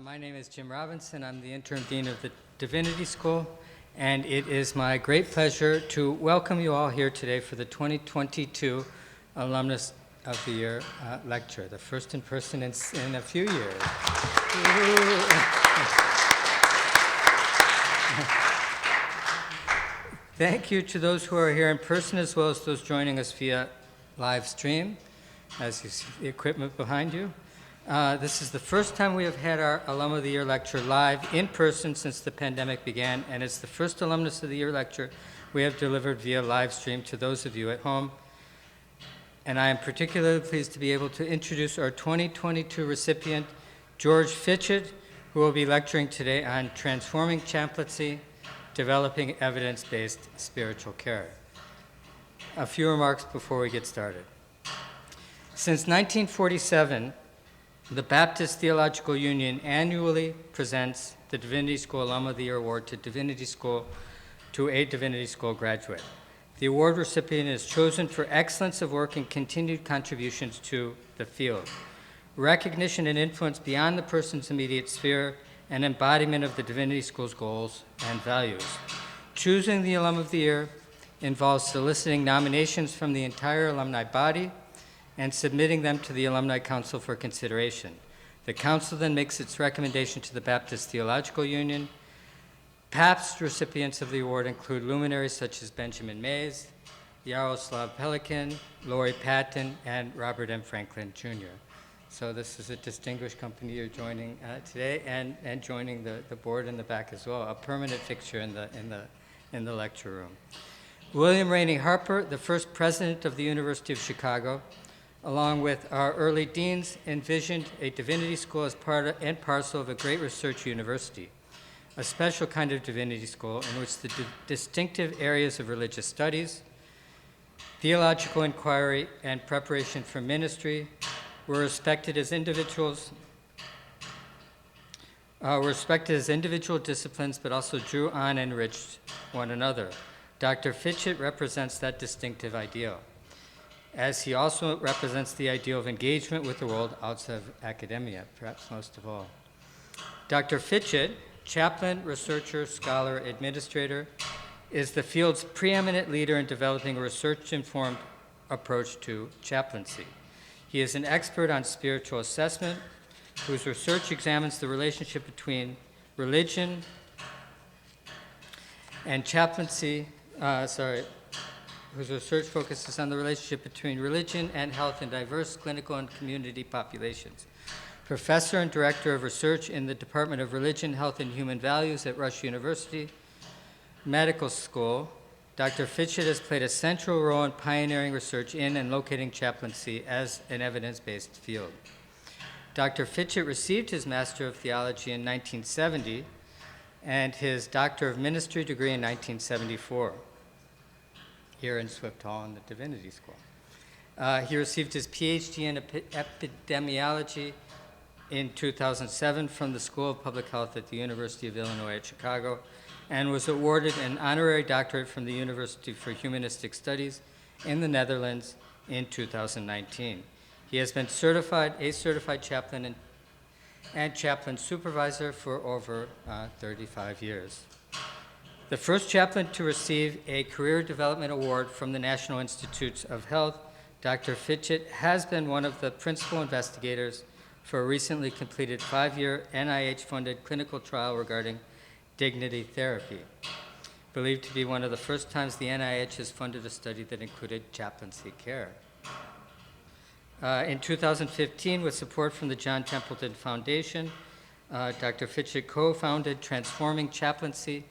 My name is Jim Robinson. I'm the interim dean of the Divinity School, and it is my great pleasure to welcome you all here today for the 2022 Alumnus of the Year lecture, the first in person in a few years. Thank you to those who are here in person as well as those joining us via live stream, as you see the equipment behind you. This is the first time we have had our Alum of the Year lecture live in person since the pandemic began, and it's the first Alumnus of the Year lecture we have delivered via live stream to those of you at home. And I am particularly pleased to be able to introduce our 2022 recipient, George Fitchett, who will be lecturing today on transforming chaplaincy, developing evidence-based spiritual care. A few remarks before we get started. Since 1947, the Baptist Theological Union annually presents the Divinity School Alum of the Year Award to a Divinity School graduate. The award recipient is chosen for excellence of work and continued contributions to the field. Recognition and influence beyond the person's immediate sphere and embodiment of the Divinity School's goals and values. Choosing the Alum of the Year involves soliciting nominations from the entire alumni body and submitting them to the Alumni Council for consideration. The council then makes its recommendation to the Baptist Theological Union. Past recipients of the award include luminaries such as Benjamin Mays, Yaroslav Pelikan, Lori Patton, and Robert M. Franklin, Jr. So this is a distinguished company you're joining today, and joining the board in the back as well, a permanent fixture in the lecture room. William Rainey Harper, the first president of the University of Chicago, along with our early deans, envisioned a divinity school as part and parcel of a great research university, a special kind of divinity school in which the distinctive areas of religious studies, theological inquiry, and preparation for ministry were respected as individual disciplines, but also drew on and enriched one another. Dr. Fitchett represents that distinctive ideal, as he also represents the ideal of engagement with the world outside of academia, perhaps most of all. Dr. Fitchett, chaplain, researcher, scholar, administrator, is the field's preeminent leader in developing a research-informed approach to chaplaincy. He is an expert on spiritual assessment, whose research examines the relationship between religion and chaplaincy, whose research focuses on the relationship between religion and health in diverse clinical and community populations. Professor and Director of Research in the Department of Religion, Health, and Human Values at Rush University Medical School, Dr. Fitchett has played a central role in pioneering research in and locating chaplaincy as an evidence-based field. Dr. Fitchett received his Master of Theology in 1970 and his Doctor of Ministry degree in 1974 here in Swift Hall in the Divinity School. He received his PhD in epidemiology in 2007 from the School of Public Health at the University of Illinois at Chicago, and was awarded an honorary doctorate from the University for Humanistic Studies in the Netherlands in 2019. He has been a certified chaplain and chaplain supervisor for over 35 years. The first chaplain to receive a Career Development Award from the National Institutes of Health, Dr. Fitchett has been one of the principal investigators for a recently completed 5-year NIH-funded clinical trial regarding dignity therapy, believed to be one of the first times the NIH has funded a study that included chaplaincy care. In 2015, with support from the John Templeton Foundation, Dr. Fitchett co-founded Transforming Chaplaincy,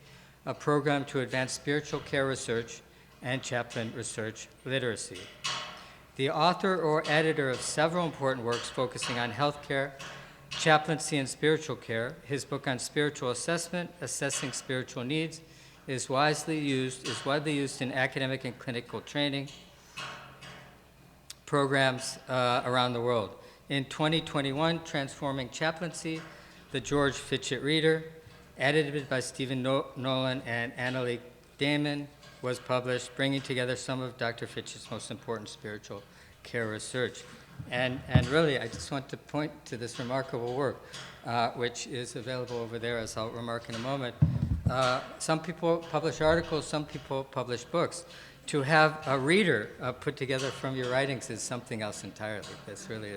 a program to advance spiritual care research and chaplain research literacy. The author or editor of several important works focusing on healthcare, chaplaincy, and spiritual care, his book on spiritual assessment, Assessing Spiritual Needs, is widely used in academic and clinical training programs around the world. In 2021, Transforming Chaplaincy, the George Fitchett Reader, edited by Stephen Nolan and Annalie Damon, was published, bringing together some of Dr. Fitchett's most important spiritual care research. And really, I just want to point to this remarkable work, which is available over there, as I'll remark in a moment. Some people publish articles, some people publish books. To have a reader put together from your writings is something else entirely. This really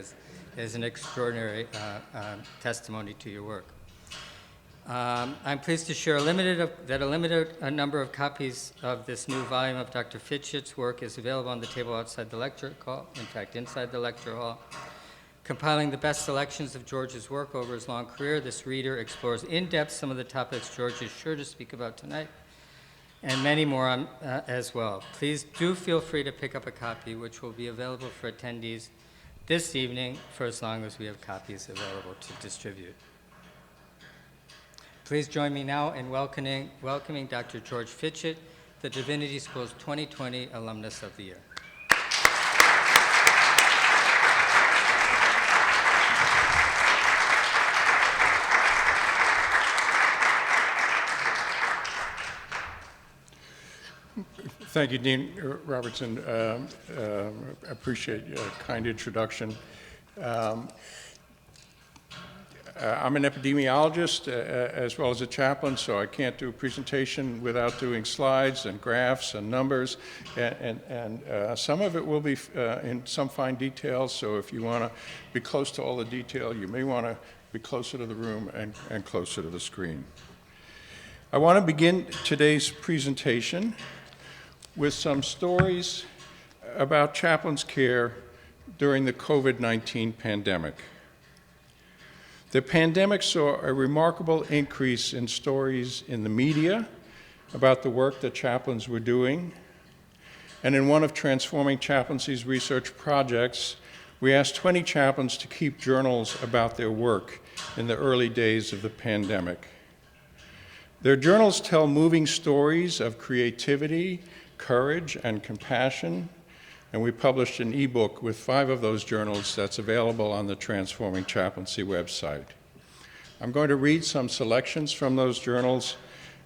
is an extraordinary testimony to your work. I'm pleased to share that a limited number of copies of this new volume of Dr. Fitchett's work is available on the table outside the lecture hall, in fact, inside the lecture hall. Compiling the best selections of George's work over his long career, this reader explores in depth some of the topics George is sure to speak about tonight, and many more as well. Please do feel free to pick up a copy, which will be available for attendees this evening for as long as we have copies available to distribute. Please join me now in welcoming Dr. George Fitchett, the Divinity School's 2020 Alumnus of the Year. Thank you, Dean Robertson. Appreciate your kind introduction. I'm an epidemiologist as well as a chaplain, so I can't do a presentation without doing slides and graphs and numbers, and some of it will be in some fine details, so if you want to be close to all the detail, you may want to be closer to the room and closer to the screen. I want to begin today's presentation with some stories about chaplains' care during the COVID-19 pandemic. The pandemic saw a remarkable increase in stories in the media about the work that chaplains were doing. And in one of Transforming Chaplaincy's research projects, we asked 20 chaplains to keep journals about their work in the early days of the pandemic. Their journals tell moving stories of creativity, courage, and compassion, and we published an ebook with 5 of those journals that's available on the Transforming Chaplaincy website. I'm going to read some selections from those journals,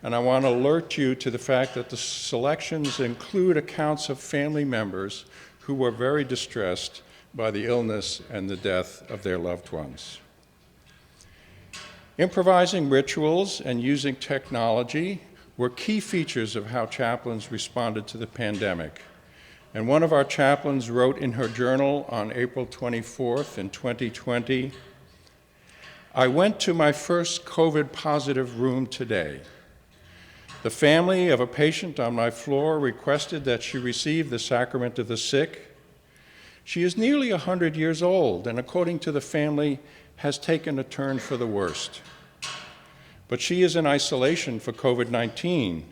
and I want to alert you to the fact that the selections include accounts of family members who were very distressed by the illness and the death of their loved ones. Improvising rituals and using technology were key features of how chaplains responded to the pandemic. And one of our chaplains wrote in her journal on April 24th in 2020, "I went to my first COVID-positive room today. The family of a patient on my floor requested that she receive the sacrament of the sick. She is nearly 100 years old, and according to the family, has taken a turn for the worst. But she is in isolation for COVID-19.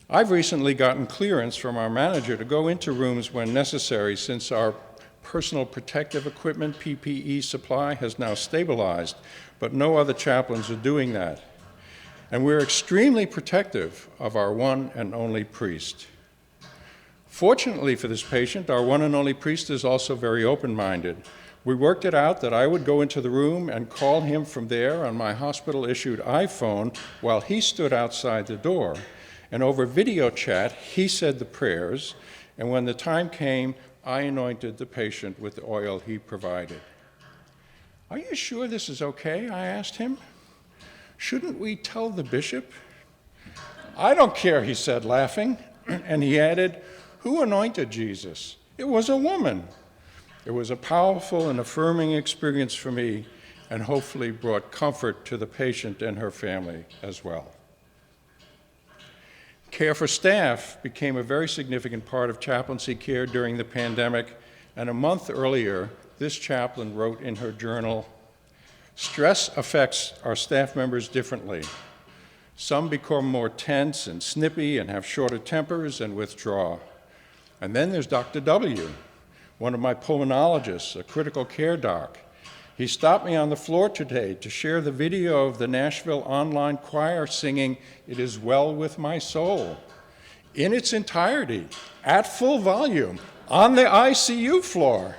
I've recently gotten clearance from our manager to go into rooms when necessary since our personal protective equipment, PPE supply, has now stabilized, but no other chaplains are doing that. And we're extremely protective of our one and only priest. Fortunately for this patient, our one and only priest is also very open-minded. We worked it out that I would go into the room and call him from there on my hospital-issued iPhone while he stood outside the door. And over video chat, he said the prayers, and when the time came, I anointed the patient with the oil he provided. Are you sure this is okay? I asked him. Shouldn't we tell the bishop? I don't care, he said, laughing. And he added, who anointed Jesus? It was a woman. It was a powerful and affirming experience for me, and hopefully brought comfort to the patient and her family as well. Care for staff became a very significant part of chaplaincy care during the pandemic, and a month earlier, this chaplain wrote in her journal, stress affects our staff members differently. Some become more tense and snippy and have shorter tempers and withdraw. And then there's Dr. W., one of my pulmonologists, a critical care doc. He stopped me on the floor today to share the video of the Nashville online choir singing, "It Is Well With My Soul," in its entirety, at full volume, on the ICU floor.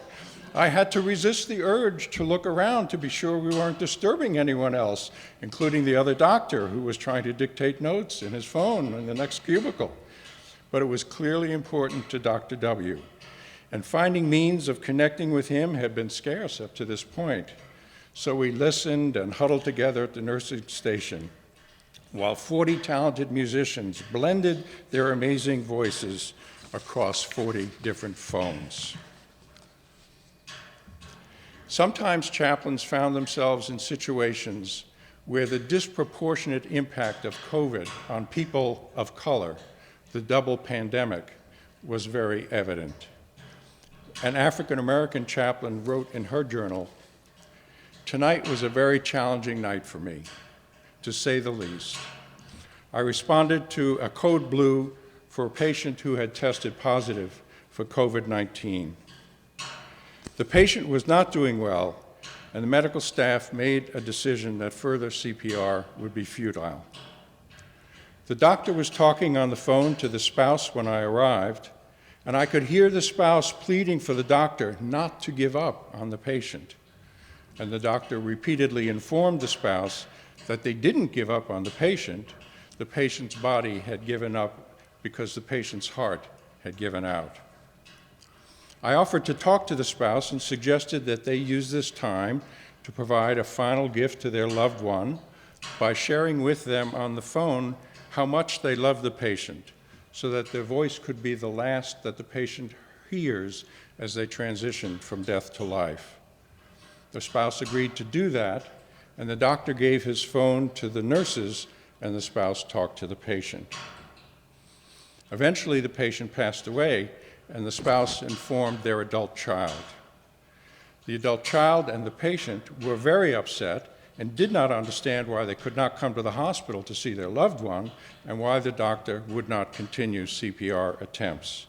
I had to resist the urge to look around to be sure we weren't disturbing anyone else, including the other doctor who was trying to dictate notes in his phone in the next cubicle. But it was clearly important to Dr. W. and finding means of connecting with him had been scarce up to this point. So we listened and huddled together at the nursing station, while 40 talented musicians blended their amazing voices across 40 different phones. Sometimes chaplains found themselves in situations where the disproportionate impact of COVID on people of color, the double pandemic, was very evident. An African-American chaplain wrote in her journal, "Tonight was a very challenging night for me, to say the least. I responded to a code blue for a patient who had tested positive for COVID-19. The patient was not doing well, and the medical staff made a decision that further CPR would be futile. The doctor was talking on the phone to the spouse when I arrived, and I could hear the spouse pleading for the doctor not to give up on the patient. And the doctor repeatedly informed the spouse that they didn't give up on the patient's body had given up because the patient's heart had given out. I offered to talk to the spouse and suggested that they use this time to provide a final gift to their loved one by sharing with them on the phone how much they love the patient, so that their voice could be the last that the patient hears as they transition from death to life. The spouse agreed to do that, and the doctor gave his phone to the nurses, and the spouse talked to the patient. Eventually, the patient passed away, and the spouse informed their adult child. The adult child and the patient were very upset and did not understand why they could not come to the hospital to see their loved one and why the doctor would not continue CPR attempts.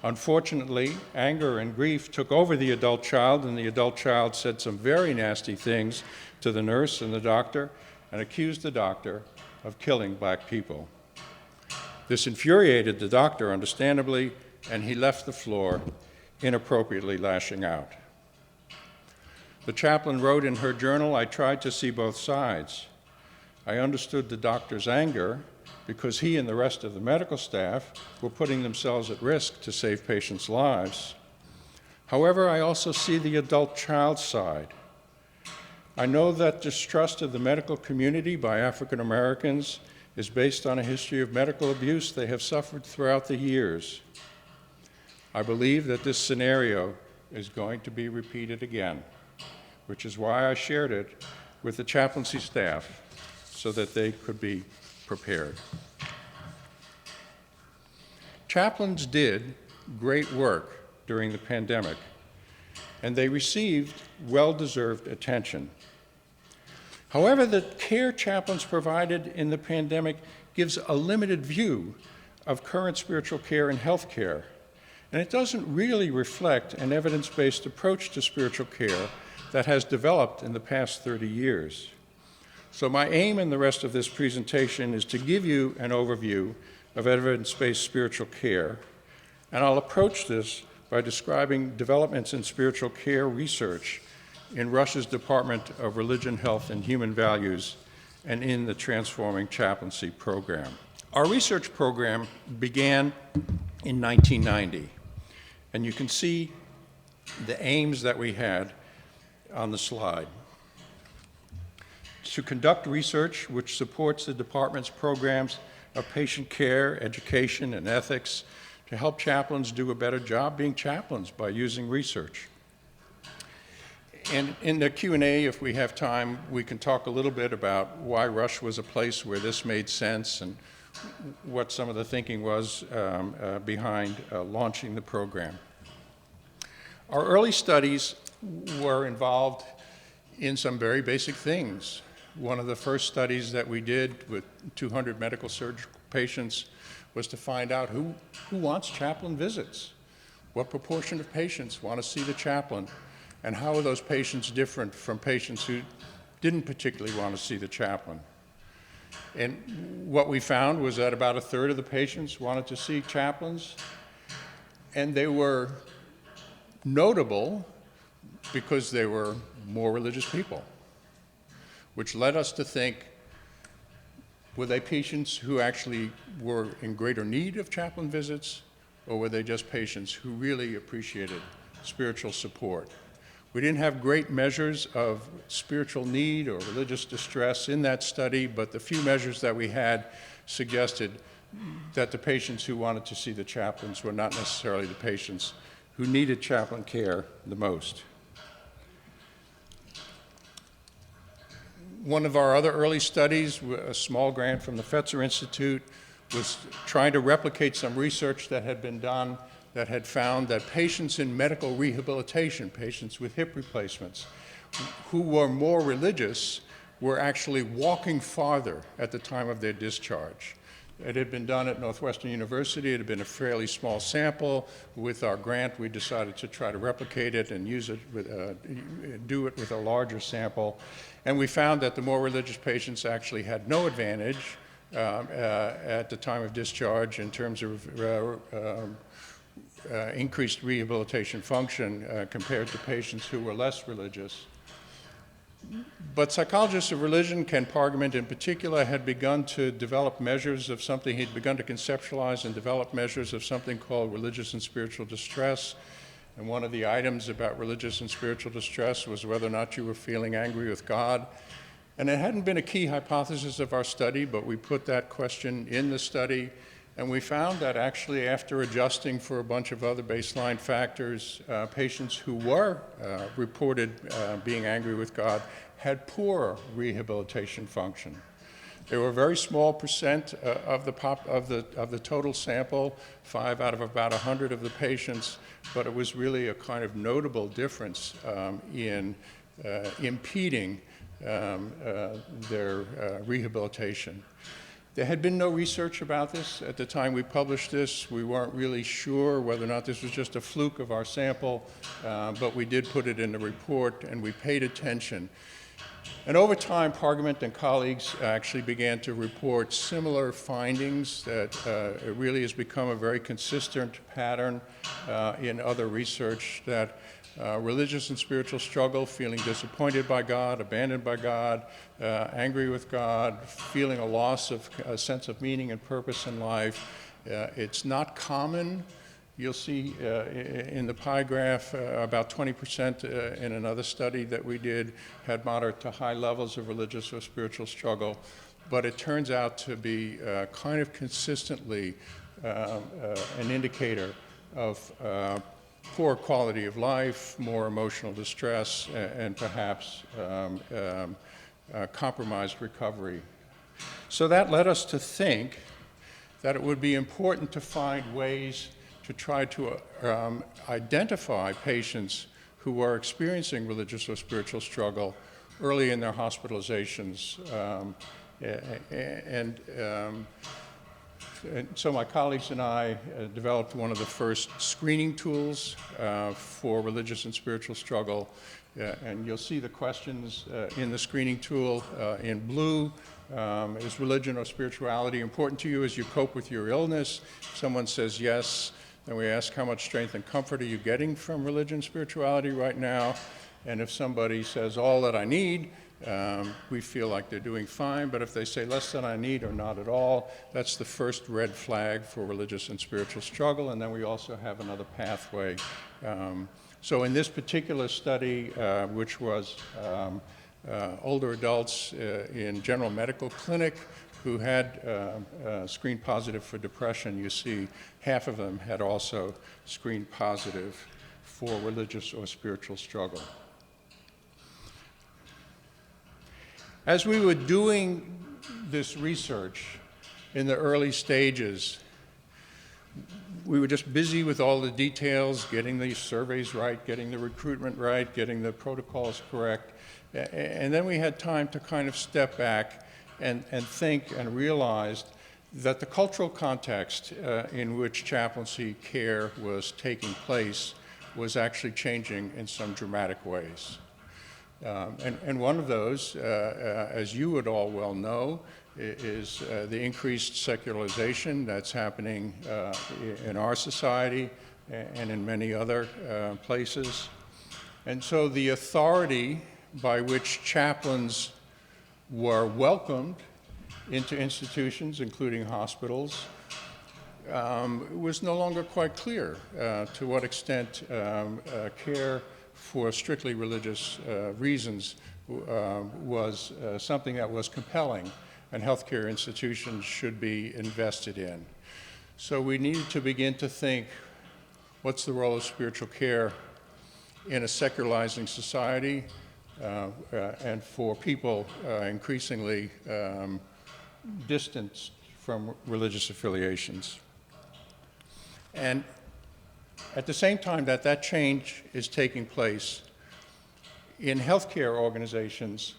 Unfortunately, anger and grief took over the adult child, and the adult child said some very nasty things to the nurse and the doctor and accused the doctor of killing black people. This infuriated the doctor, understandably, and he left the floor, inappropriately lashing out. The chaplain wrote in her journal, "I tried to see both sides. I understood the doctor's anger because he and the rest of the medical staff were putting themselves at risk to save patients' lives. However, I also see the adult child's side. I know that distrust of the medical community by African Americans is based on a history of medical abuse they have suffered throughout the years. I believe that this scenario is going to be repeated again, which is why I shared it with the chaplaincy staff so that they could be prepared." Chaplains did great work during the pandemic, and they received well-deserved attention. However, the care chaplains provided in the pandemic gives a limited view of current spiritual care and health care, and it doesn't really reflect an evidence-based approach to spiritual care that has developed in the past 30 years. So my aim in the rest of this presentation is to give you an overview of evidence-based spiritual care, and I'll approach this by describing developments in spiritual care research in Rush's Department of Religion, Health, and Human Values and in the Transforming Chaplaincy program. Our research program began in 1990, and you can see the aims that we had on the slide. To conduct research which supports the department's programs of patient care, education, and ethics, to help chaplains do a better job being chaplains by using research. And in the Q&A, if we have time, we can talk a little bit about why Rush was a place where this made sense and what some of the thinking was behind launching the program. Our early studies were involved in some very basic things. One of the first studies that we did with 200 medical surgical patients was to find out who wants chaplain visits, what proportion of patients want to see the chaplain, and how are those patients different from patients who didn't particularly want to see the chaplain. And what we found was that about a third of the patients wanted to see chaplains, and they were notable because they were more religious people, which led us to think, were they patients who actually were in greater need of chaplain visits, or were they just patients who really appreciated spiritual support? We didn't have great measures of spiritual need or religious distress in that study, but the few measures that we had suggested that the patients who wanted to see the chaplains were not necessarily the patients who needed chaplain care the most. One of our other early studies, a small grant from the Fitchett Institute, was trying to replicate some research that had been done that had found that patients in medical rehabilitation, patients with hip replacements, who were more religious, were actually walking farther at the time of their discharge. It had been done at Northwestern University. It had been a fairly small sample. With our grant, we decided to try to replicate it and use it with, do it with a larger sample. And we found that the more religious patients actually had no advantage at the time of discharge in terms of increased rehabilitation function compared to patients who were less religious. But psychologists of religion, Ken Pargament in particular, had begun to develop measures of something. He'd begun to conceptualize and develop measures of something called religious and spiritual distress. And one of the items about religious and spiritual distress was whether or not you were feeling angry with God. And it hadn't been a key hypothesis of our study, but we put that question in the study. And we found that actually after adjusting for a bunch of other baseline factors, patients who were reported being angry with God had poor rehabilitation function. They were a very small percent of the total sample, 5 out of about 100 of the patients, but it was really a kind of notable difference in impeding their rehabilitation. There had been no research about this at the time we published this. We weren't really sure whether or not this was just a fluke of our sample, but we did put it in the report and we paid attention. And over time, Pargament and colleagues actually began to report similar findings that it really has become a very consistent pattern in other research that religious and spiritual struggle, feeling disappointed by God, abandoned by God, angry with God, feeling a loss of a sense of meaning and purpose in life. It's not common. You'll see in the pie graph about 20% in another study that we did had moderate to high levels of religious or spiritual struggle, but it turns out to be kind of consistently an indicator of poor quality of life, more emotional distress, and perhaps compromised recovery. So that led us to think that it would be important to find ways to try to identify patients who are experiencing religious or spiritual struggle early in their hospitalizations. And so my colleagues and I developed one of the first screening tools for religious and spiritual struggle. And you'll see the questions in the screening tool in blue. Is religion or spirituality important to you as you cope with your illness? If someone says yes, then we ask how much strength and comfort are you getting from religion and spirituality right now? And if somebody says all that I need, we feel like they're doing fine, but if they say less than I need or not at all, that's the first red flag for religious and spiritual struggle, and then we also have another pathway. So in this particular study, which was older adults in general medical clinic who had screened positive for depression, you see half of them had also screened positive for religious or spiritual struggle. As we were doing this research in the early stages, we were just busy with all the details, getting the surveys right, getting the recruitment right, getting the protocols correct. And then we had time to kind of step back and think and realized that the cultural context in which chaplaincy care was taking place was actually changing in some dramatic ways. And one of those, as you would all well know, is the increased secularization that's happening in our society and in many other places. And so the authority by which chaplains were welcomed into institutions, including hospitals, it was no longer quite clear to what extent care for strictly religious reasons was something that was compelling and healthcare institutions should be invested in. So we needed to begin to think, what's the role of spiritual care in a secularizing society and for people increasingly distanced from religious affiliations. And at the same time that that change is taking place, in healthcare organizations,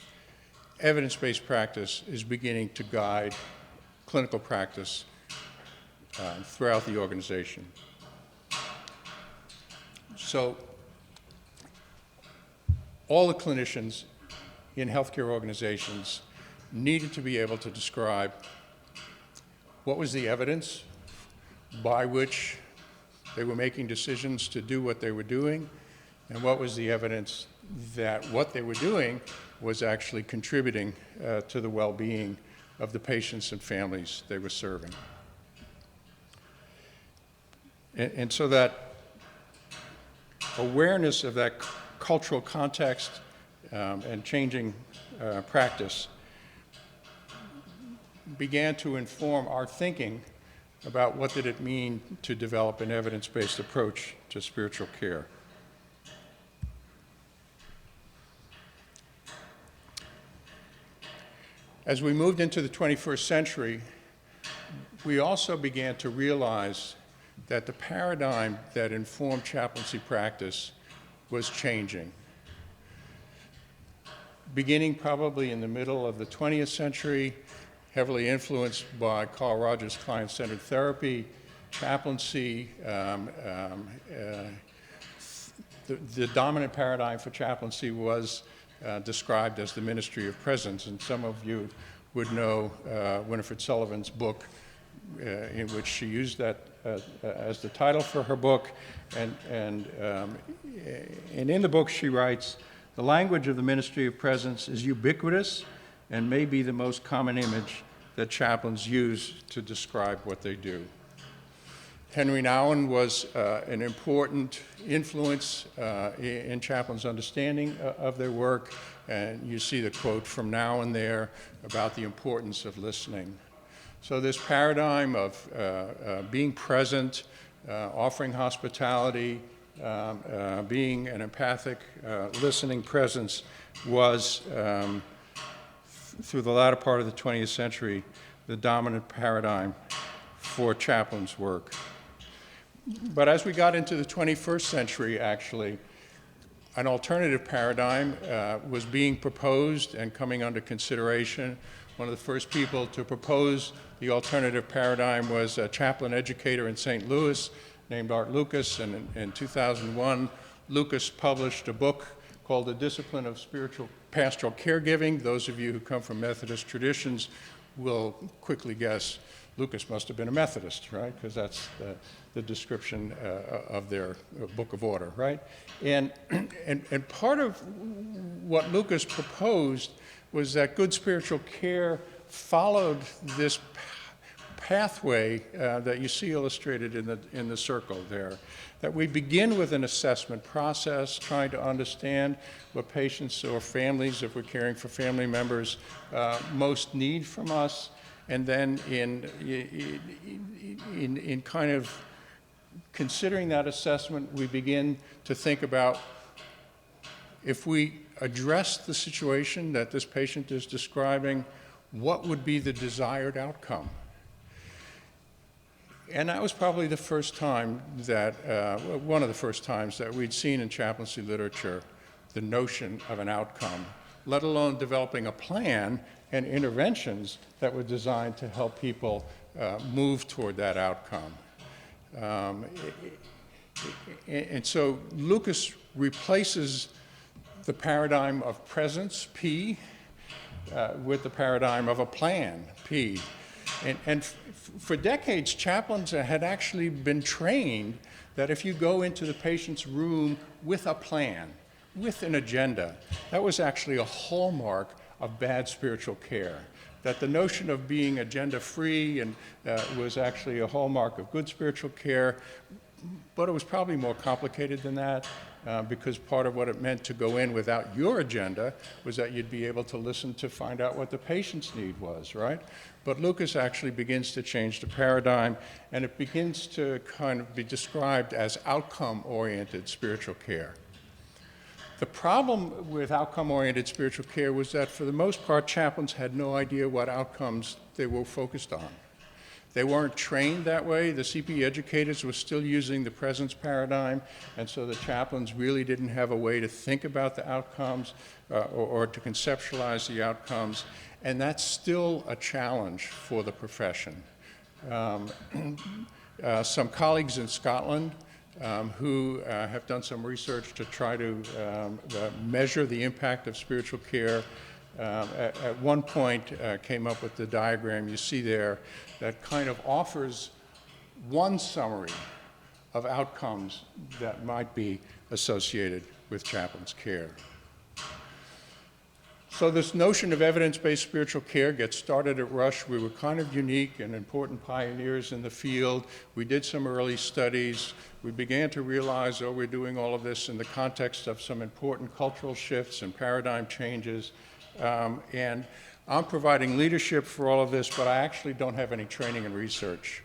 evidence-based practice is beginning to guide clinical practice throughout the organization. So all the clinicians in healthcare organizations needed to be able to describe what was the evidence by which they were making decisions to do what they were doing, and what was the evidence that what they were doing was actually contributing to the well-being of the patients and families they were serving. And so that awareness of that cultural context and changing practice began to inform our thinking about what did it mean to develop an evidence-based approach to spiritual care. As we moved into the 21st century, we also began to realize that the paradigm that informed chaplaincy practice was changing. Beginning probably in the middle of the 20th century, heavily influenced by Carl Rogers' client-centered therapy, chaplaincy, the dominant paradigm for chaplaincy was described as the ministry of presence, and some of you would know Winifred Sullivan's book in which she used that as the title for her book, and in the book she writes, "The language of the ministry of presence is ubiquitous and may be the most common image that chaplains use to describe what they do." Henry Nouwen was an important influence in chaplains' understanding of their work, and you see the quote from Nouwen there about the importance of listening. So this paradigm of being present, offering hospitality, being an empathic, listening presence was, through the latter part of the 20th century, the dominant paradigm for chaplains' work. But as we got into the 21st century, actually, an alternative paradigm was being proposed and coming under consideration. One of the first people to propose the alternative paradigm was a chaplain educator in St. Louis named Art Lucas, and in 2001, Lucas published a book called The Discipline of Spiritual Pastoral Caregiving. Those of you who come from Methodist traditions will quickly guess Lucas must have been a Methodist, right? Because that's the description of their book of order, right? And part of what Lucas proposed was that good spiritual care followed this pathway that you see illustrated in the circle there. That we begin with an assessment process, trying to understand what patients or families, if we're caring for family members, most need from us, and then in kind of considering that assessment, we begin to think about if we address the situation that this patient is describing, what would be the desired outcome? And that was probably the first time that, one of the first times that we'd seen in chaplaincy literature the notion of an outcome, let alone developing a plan and interventions that were designed to help people move toward that outcome. And so Lucas replaces the paradigm of presence, P, with the paradigm of a plan, P. And for decades, chaplains had actually been trained that if you go into the patient's room with a plan, with an agenda, that was actually a hallmark of bad spiritual care. that the notion of being agenda-free and was actually a hallmark of good spiritual care, but it was probably more complicated than that, because part of what it meant to go in without your agenda was that you'd be able to listen to find out what the patient's need was, right? But Lucas actually begins to change the paradigm, and it begins to kind of be described as outcome-oriented spiritual care. The problem with outcome-oriented spiritual care was that for the most part, chaplains had no idea what outcomes they were focused on. They weren't trained that way. The CP educators were still using the presence paradigm, and so the chaplains really didn't have a way to think about the outcomes or to conceptualize the outcomes, and that's still a challenge for the profession. Some colleagues in Scotland who have done some research to try to measure the impact of spiritual care at one point came up with the diagram you see there that kind of offers one summary of outcomes that might be associated with chaplain's care. So this notion of evidence-based spiritual care gets started at Rush. We were kind of unique and important pioneers in the field. We did some early studies. We began to realize, oh, we're doing all of this in the context of some important cultural shifts and paradigm changes. And I'm providing leadership for all of this, but I actually don't have any training and research.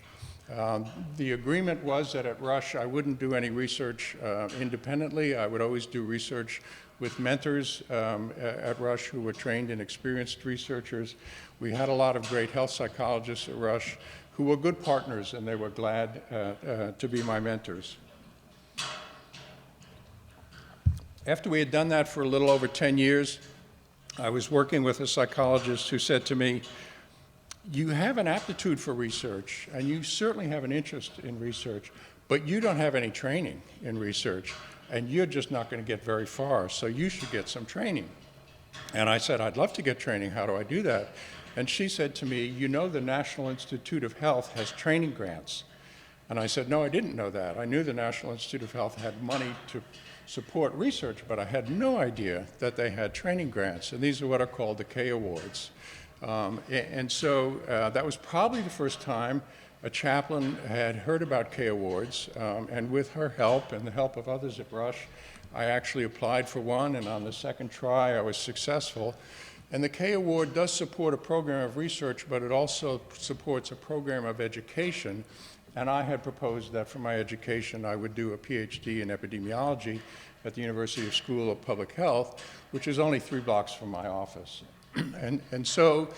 The agreement was that at Rush I wouldn't do any research independently. I would always do research with mentors at Rush who were trained and experienced researchers. We had a lot of great health psychologists at Rush who were good partners, and they were glad to be my mentors. After we had done that for a little over 10 years, I was working with a psychologist who said to me, you have an aptitude for research, and you certainly have an interest in research, but you don't have any training in research, and you're just not going to get very far, so you should get some training. And I said, I'd love to get training. How do I do that? And she said to me, you know the National Institute of Health has training grants. And I said, no, I didn't know that. I knew the National Institute of Health had money to support research, but I had no idea that they had training grants. And these are what are called the K Awards. And so that was probably the first time a chaplain had heard about K Awards. And with her help and the help of others at Rush, I actually applied for one, and on the second try I was successful. And the K Award does support a program of research, but it also supports a program of education. And I had proposed that for my education I would do a PhD in epidemiology at the University School of Public Health, which is only 3 blocks from my office. And so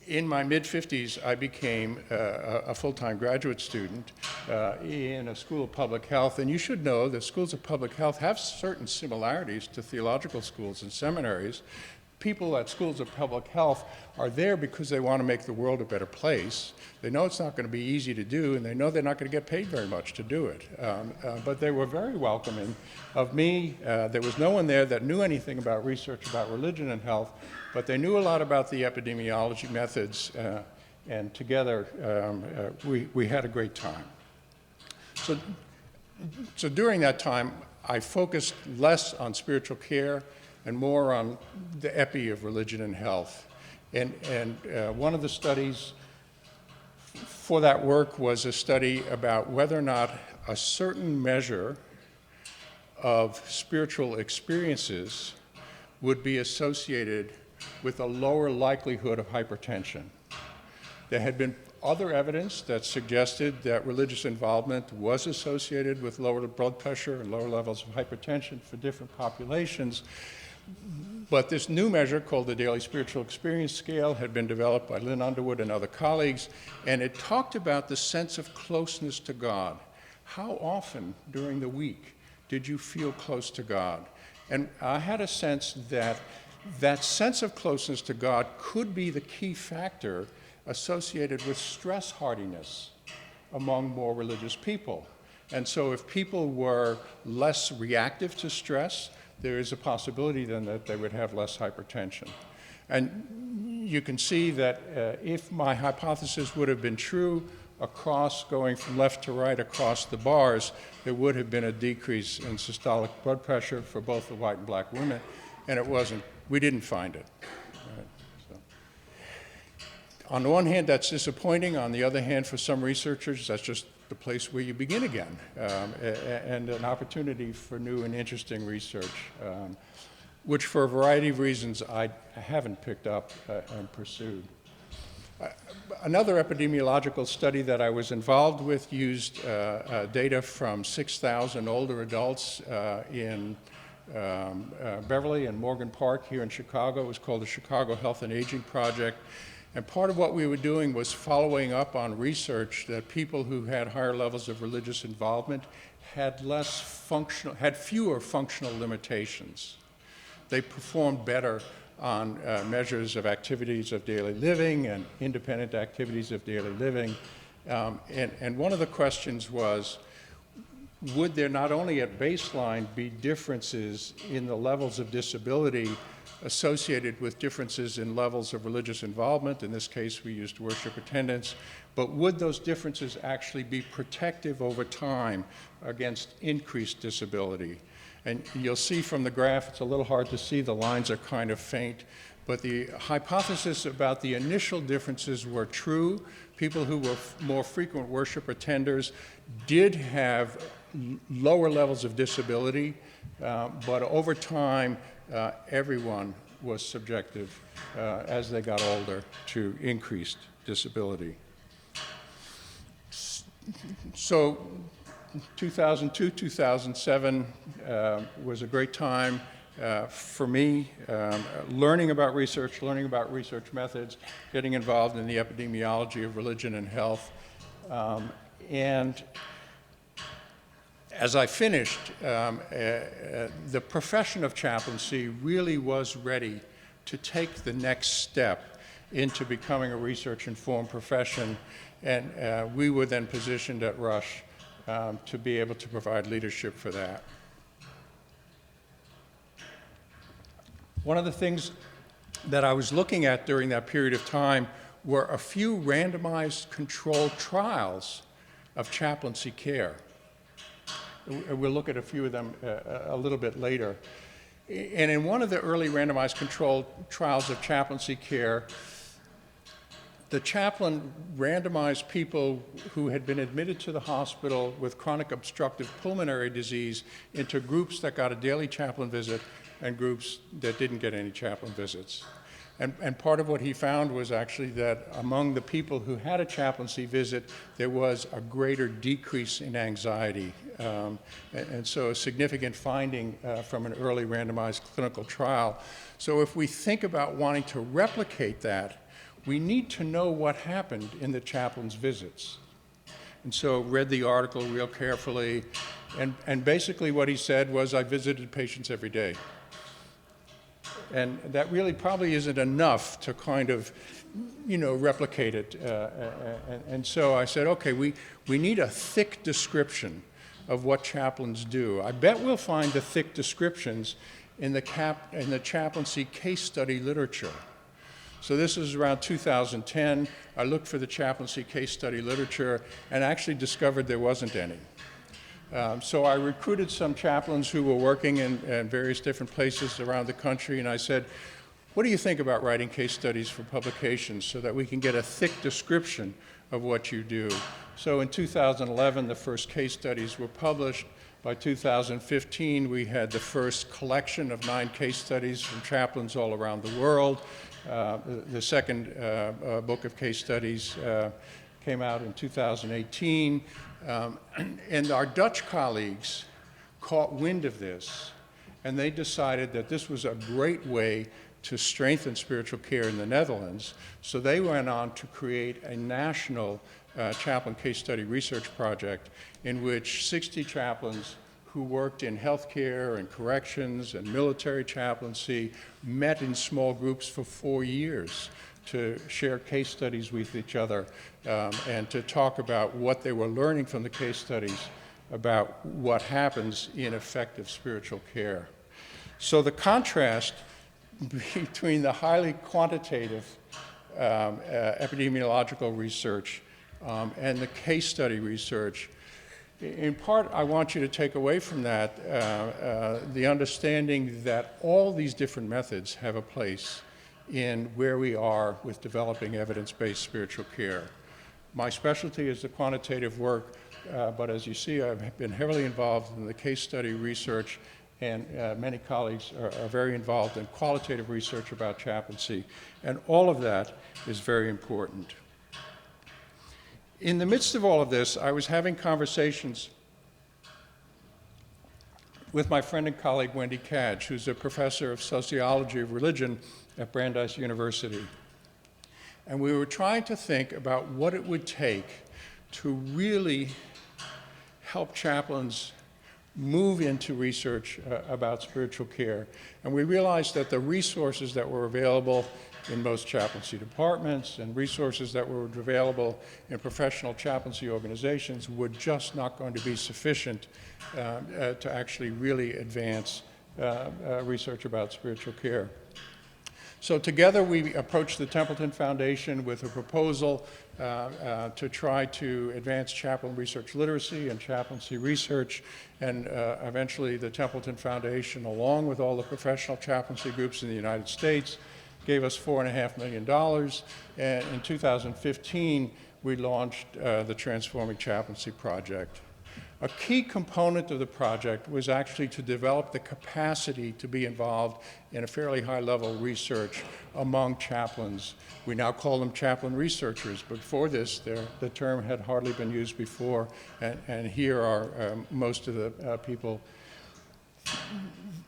in my mid-50s, I became a full-time graduate student in a school of public health. And you should know that schools of public health have certain similarities to theological schools and seminaries. People at schools of public health are there because they want to make the world a better place. They know it's not going to be easy to do, and they know they're not going to get paid very much to do it. But they were very welcoming of me. There was no one there that knew anything about research about religion and health, but they knew a lot about the epidemiology methods, and together we had a great time. So during that time, I focused less on spiritual care and more on the epi of religion and health. And one of the studies for that work was a study about whether or not a certain measure of spiritual experiences would be associated with a lower likelihood of hypertension. There had been other evidence that suggested that religious involvement was associated with lower blood pressure and lower levels of hypertension for different populations. But this new measure called the Daily Spiritual Experience Scale had been developed by Lynn Underwood and other colleagues, and it talked about the sense of closeness to God. How often during the week did you feel close to God? And I had a sense that that sense of closeness to God could be the key factor associated with stress hardiness among more religious people. And so if people were less reactive to stress, there is a possibility then that they would have less hypertension. And you can see that if my hypothesis would have been true across, going from left to right across the bars, there would have been a decrease in systolic blood pressure for both the white and black women, and it wasn't. We didn't find it. Right, so. On the one hand, that's disappointing. On the other hand, for some researchers, that's just the place where you begin again, and an opportunity for new and interesting research, which for a variety of reasons I haven't picked up and pursued. Another epidemiological study that I was involved with used data from 6,000 older adults in Beverly and Morgan Park here in Chicago. It was called the Chicago Health and Aging Project. And part of what we were doing was following up on research that people who had higher levels of religious involvement had fewer functional limitations. They performed better on measures of activities of daily living and independent activities of daily living. And one of the questions was, would there not only at baseline be differences in the levels of disability associated with differences in levels of religious involvement? In this case, we used worship attendance. But would those differences actually be protective over time against increased disability? And you'll see from the graph, it's a little hard to see, the lines are kind of faint, but the hypothesis about the initial differences were true. People who were more frequent worship attenders did have lower levels of disability, but over time, everyone was subjective as they got older to increased disability. So 2002, 2007 was a great time for me, learning about research methods, getting involved in the epidemiology of religion and health. And as I finished, the profession of chaplaincy really was ready to take the next step into becoming a research-informed profession, and we were then positioned at Rush to be able to provide leadership for that. One of the things that I was looking at during that period of time were a few randomized controlled trials of chaplaincy care. We'll look at a few of them a little bit later. And in one of the early randomized controlled trials of chaplaincy care, the chaplain randomized people who had been admitted to the hospital with chronic obstructive pulmonary disease into groups that got a daily chaplain visit and groups that didn't get any chaplain visits. And part of what he found was actually that among the people who had a chaplaincy visit, there was a greater decrease in anxiety. And so a significant finding from an early randomized clinical trial. So if we think about wanting to replicate that, we need to know what happened in the chaplain's visits. And so read the article real carefully, and basically what he said was, I visited patients every day. And that really probably isn't enough to kind of, replicate it. And so I said, okay, we need a thick description of what chaplains do. I bet we'll find the thick descriptions in the chaplaincy case study literature. So this is around 2010. I looked for the chaplaincy case study literature and actually discovered there wasn't any. So I recruited some chaplains who were working in various different places around the country, and I said, what do you think about writing case studies for publications so that we can get a thick description of what you do? So in 2011, the first case studies were published. By 2015, we had the first collection of 9 case studies from chaplains all around the world. The second book of case studies came out in 2018. And our Dutch colleagues caught wind of this, and they decided that this was a great way to strengthen spiritual care in the Netherlands. So they went on to create a national chaplain case study research project in which 60 chaplains who worked in healthcare and corrections and military chaplaincy met in small groups for 4 years to share case studies with each other and to talk about what they were learning from the case studies about what happens in effective spiritual care. So the contrast between the highly quantitative epidemiological research and the case study research, in part, I want you to take away from that the understanding that all these different methods have a place in where we are with developing evidence-based spiritual care. My specialty is the quantitative work, but as you see, I've been heavily involved in the case study research, and many colleagues are very involved in qualitative research about chaplaincy, and all of that is very important. In the midst of all of this, I was having conversations with my friend and colleague Wendy Cadge, who's a professor of sociology of religion at Brandeis University. And we were trying to think about what it would take to really help chaplains move into research about spiritual care. And we realized that the resources that were available in most chaplaincy departments and resources that were available in professional chaplaincy organizations were just not going to be sufficient to actually really advance research about spiritual care. So together we approached the Templeton Foundation with a proposal to try to advance chaplain research literacy and chaplaincy research, and eventually the Templeton Foundation, along with all the professional chaplaincy groups in the United States, gave us $4.5 million, and in 2015 we launched the Transforming Chaplaincy Project. A key component of the project was actually to develop the capacity to be involved in a fairly high-level research among chaplains. We now call them chaplain researchers, but before this, the term had hardly been used before, and here are most of the people.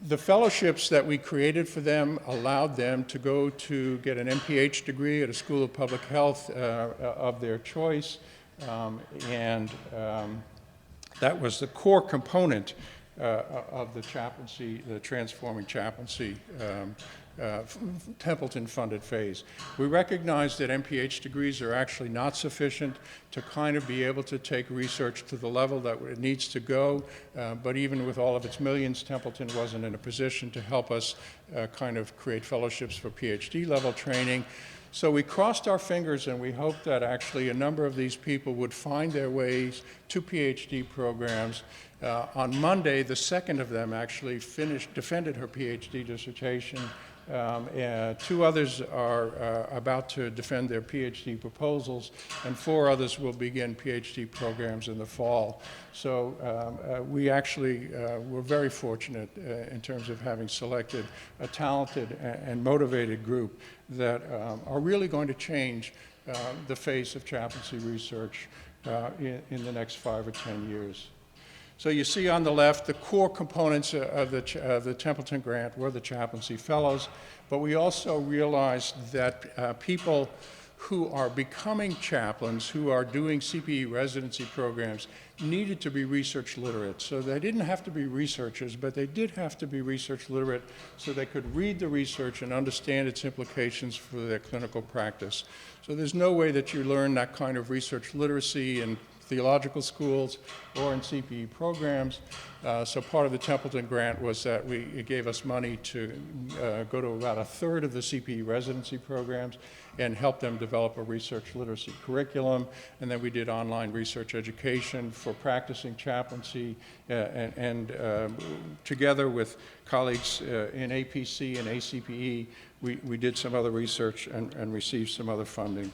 The fellowships that we created for them allowed them to go to get an MPH degree at a school of public health of their choice, that was the core component of the chaplaincy, the Transforming Chaplaincy Templeton-funded phase. We recognize that MPH degrees are actually not sufficient to kind of be able to take research to the level that it needs to go, but even with all of its millions, Templeton wasn't in a position to help us kind of create fellowships for PhD level training. So we crossed our fingers and we hoped that actually a number of these people would find their ways to PhD programs. On Monday, the second of them actually defended her PhD dissertation. Two others are about to defend their PhD proposals, and 4 others will begin PhD programs in the fall. So we actually were very fortunate in terms of having selected a talented and motivated group that are really going to change the face of chaplaincy research in the next 5 or 10 years. So you see on the left, the core components of the Templeton grant were the chaplaincy fellows, but we also realized that people who are becoming chaplains, who are doing CPE residency programs, needed to be research literate. So they didn't have to be researchers, but they did have to be research literate so they could read the research and understand its implications for their clinical practice. So there's no way that you learn that kind of research literacy in theological schools or in CPE programs. So part of the Templeton grant was that it gave us money to go to about 1/3 of the CPE residency programs and help them develop a research literacy curriculum. And then we did online research education for practicing chaplaincy, and together with colleagues in APC and ACPE, we did some other research and received some other funding.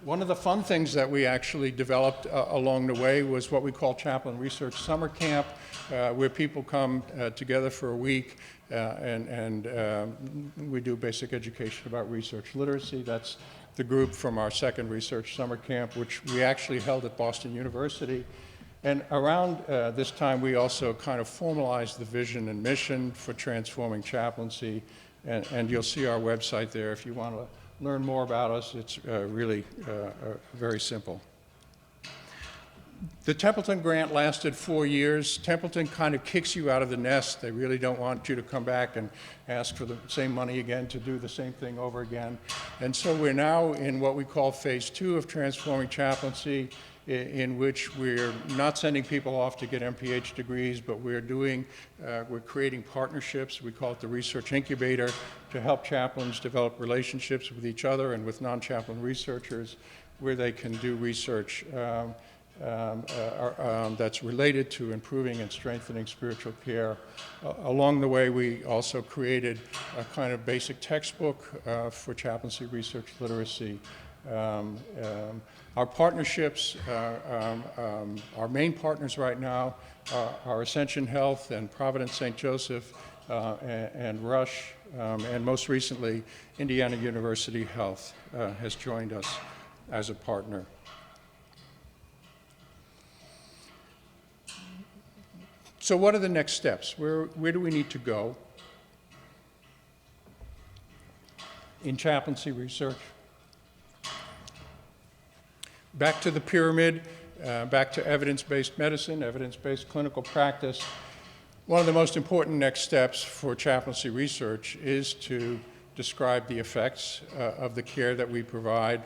One of the fun things that we actually developed along the way was what we call Chaplain Research Summer Camp, where people come together for a week and we do basic education about research literacy. That's the group from our second research summer camp, which we actually held at Boston University. And around this time, we also kind of formalized the vision and mission for Transforming Chaplaincy, and you'll see our website there if you want to learn more about us. It's really very simple. The Templeton grant lasted 4 years. Templeton kind of kicks you out of the nest. They really don't want you to come back and ask for the same money again to do the same thing over again. And so we're now in what we call phase 2 of Transforming Chaplaincy, in which we're not sending people off to get MPH degrees, but we're creating partnerships. We call it the Research Incubator, to help chaplains develop relationships with each other and with non-chaplain researchers where they can do research. that's related to improving and strengthening spiritual care. Along the way, we also created a kind of basic textbook for chaplaincy research literacy. Our partnerships, our main partners right now are Ascension Health and Providence St. Joseph and Rush, and most recently, Indiana University Health has joined us as a partner. So what are the next steps? Where do we need to go in chaplaincy research? Back to the pyramid, back to evidence-based medicine, evidence-based clinical practice. One of the most important next steps for chaplaincy research is to describe the effects of the care that we provide.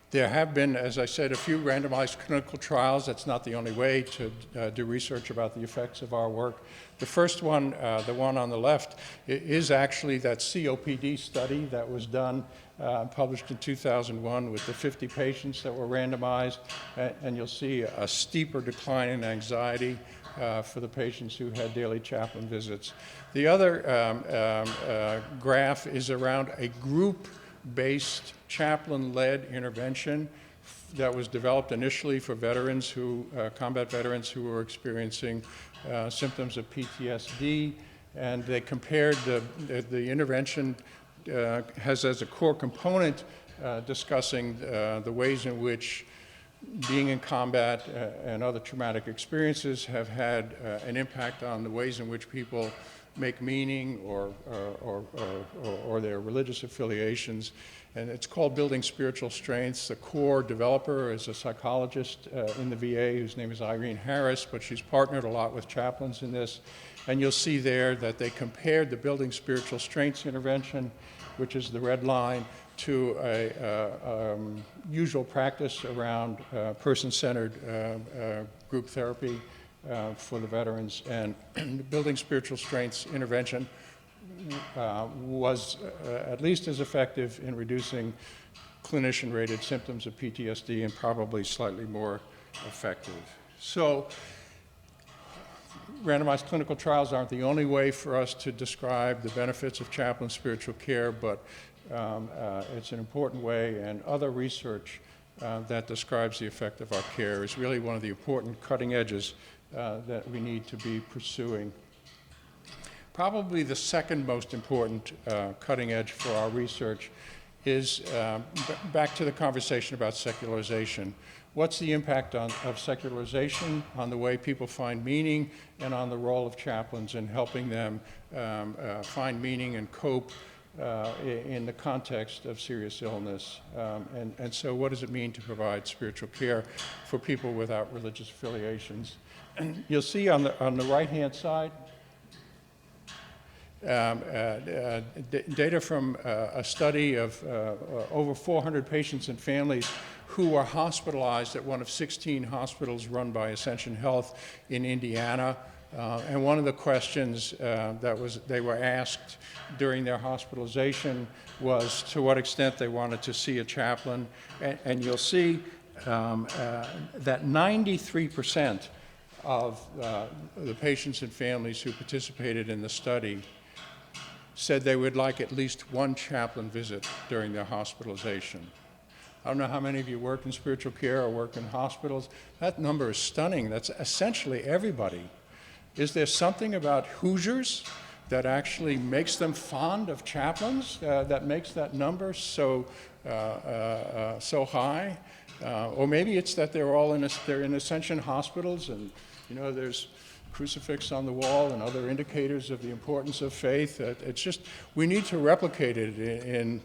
There have been, as I said, a few randomized clinical trials. That's not the only way to do research about the effects of our work. The first one, the one on the left, is actually that COPD study that was done, published in 2001 with the 50 patients that were randomized, and you'll see a steeper decline in anxiety for the patients who had daily chaplain visits. The other graph is around a group-based chaplain-led intervention that was developed initially for veterans combat veterans who were experiencing symptoms of PTSD, and they compared the intervention has as a core component discussing the ways in which being in combat and other traumatic experiences have had an impact on the ways in which people make meaning or their religious affiliations. And it's called Building Spiritual Strengths. The core developer is a psychologist in the VA whose name is Irene Harris, but she's partnered a lot with chaplains in this. And you'll see there that they compared the Building Spiritual Strengths intervention, which is the red line, to a usual practice around person-centered group therapy for the veterans. And the Building Spiritual Strengths intervention was at least as effective in reducing clinician-rated symptoms of PTSD and probably slightly more effective. So randomized clinical trials aren't the only way for us to describe the benefits of chaplain spiritual care, but it's an important way, and other research that describes the effect of our care is really one of the important cutting edges that we need to be pursuing. Probably the second most important cutting edge for our research is back to the conversation about secularization. What's the impact of secularization on the way people find meaning and on the role of chaplains in helping them find meaning and cope in the context of serious illness? And so what does it mean to provide spiritual care for people without religious affiliations? And you'll see on the right-hand side, data from a study of over 400 patients and families who were hospitalized at one of 16 hospitals run by Ascension Health in Indiana. And one of the questions they were asked during their hospitalization was to what extent they wanted to see a chaplain. And you'll see that 93% of the patients and families who participated in the study said they would like at least one chaplain visit during their hospitalization. I don't know how many of you work in spiritual care or work in hospitals. That number is stunning. That's essentially everybody. Is there something about Hoosiers that actually makes them fond of chaplains, that makes that number so high? Or maybe it's that they're in Ascension hospitals, and there's crucifix on the wall and other indicators of the importance of faith. It's just, we need to replicate it in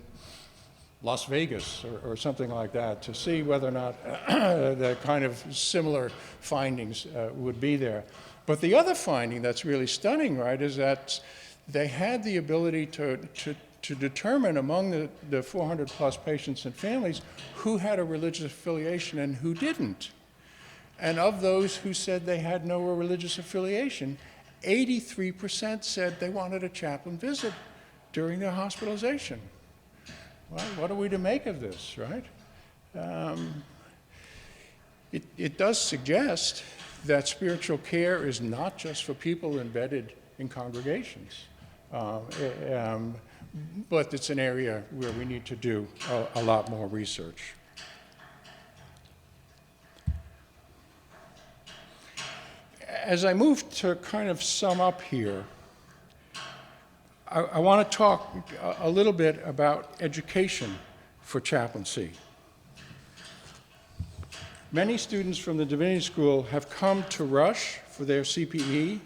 Las Vegas or something like that to see whether or not the kind of similar findings would be there. But the other finding that's really stunning, right, is that they had the ability to determine among the 400 plus patients and families who had a religious affiliation and who didn't. And of those who said they had no religious affiliation, 83% said they wanted a chaplain visit during their hospitalization. Well, what are we to make of this, right? it does suggest that spiritual care is not just for people embedded in congregations, but it's an area where we need to do a lot more research. As I move to kind of sum up here, I want to talk a little bit about education for chaplaincy. Many students from the Divinity School have come to Rush for their CPE,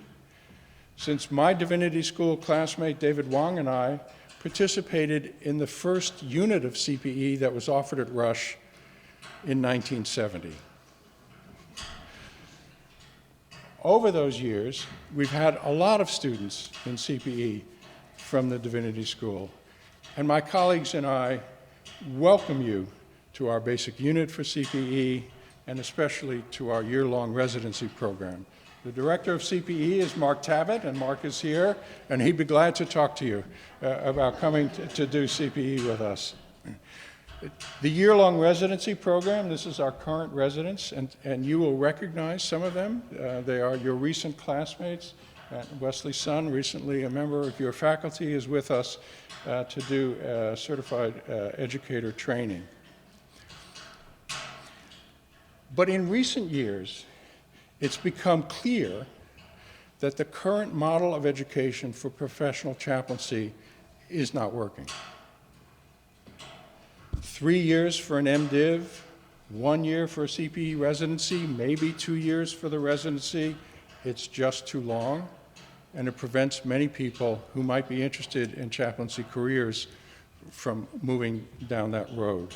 since my Divinity School classmate David Wong and I participated in the first unit of CPE that was offered at Rush in 1970. Over those years, we've had a lot of students in CPE from the Divinity School, and my colleagues and I welcome you to our basic unit for CPE, and especially to our year-long residency program. The director of CPE is Mark Tabbitt, and Mark is here, and he'd be glad to talk to you about coming to do CPE with us. The year-long residency program, this is our current residents, and you will recognize some of them. They are your recent classmates. Wesley Sun, recently a member of your faculty, is with us to do certified educator training. But in recent years, it's become clear that the current model of education for professional chaplaincy is not working. 3 years for an MDiv, 1 year for a CPE residency, maybe 2 years for the residency. It's just too long, and it prevents many people who might be interested in chaplaincy careers from moving down that road.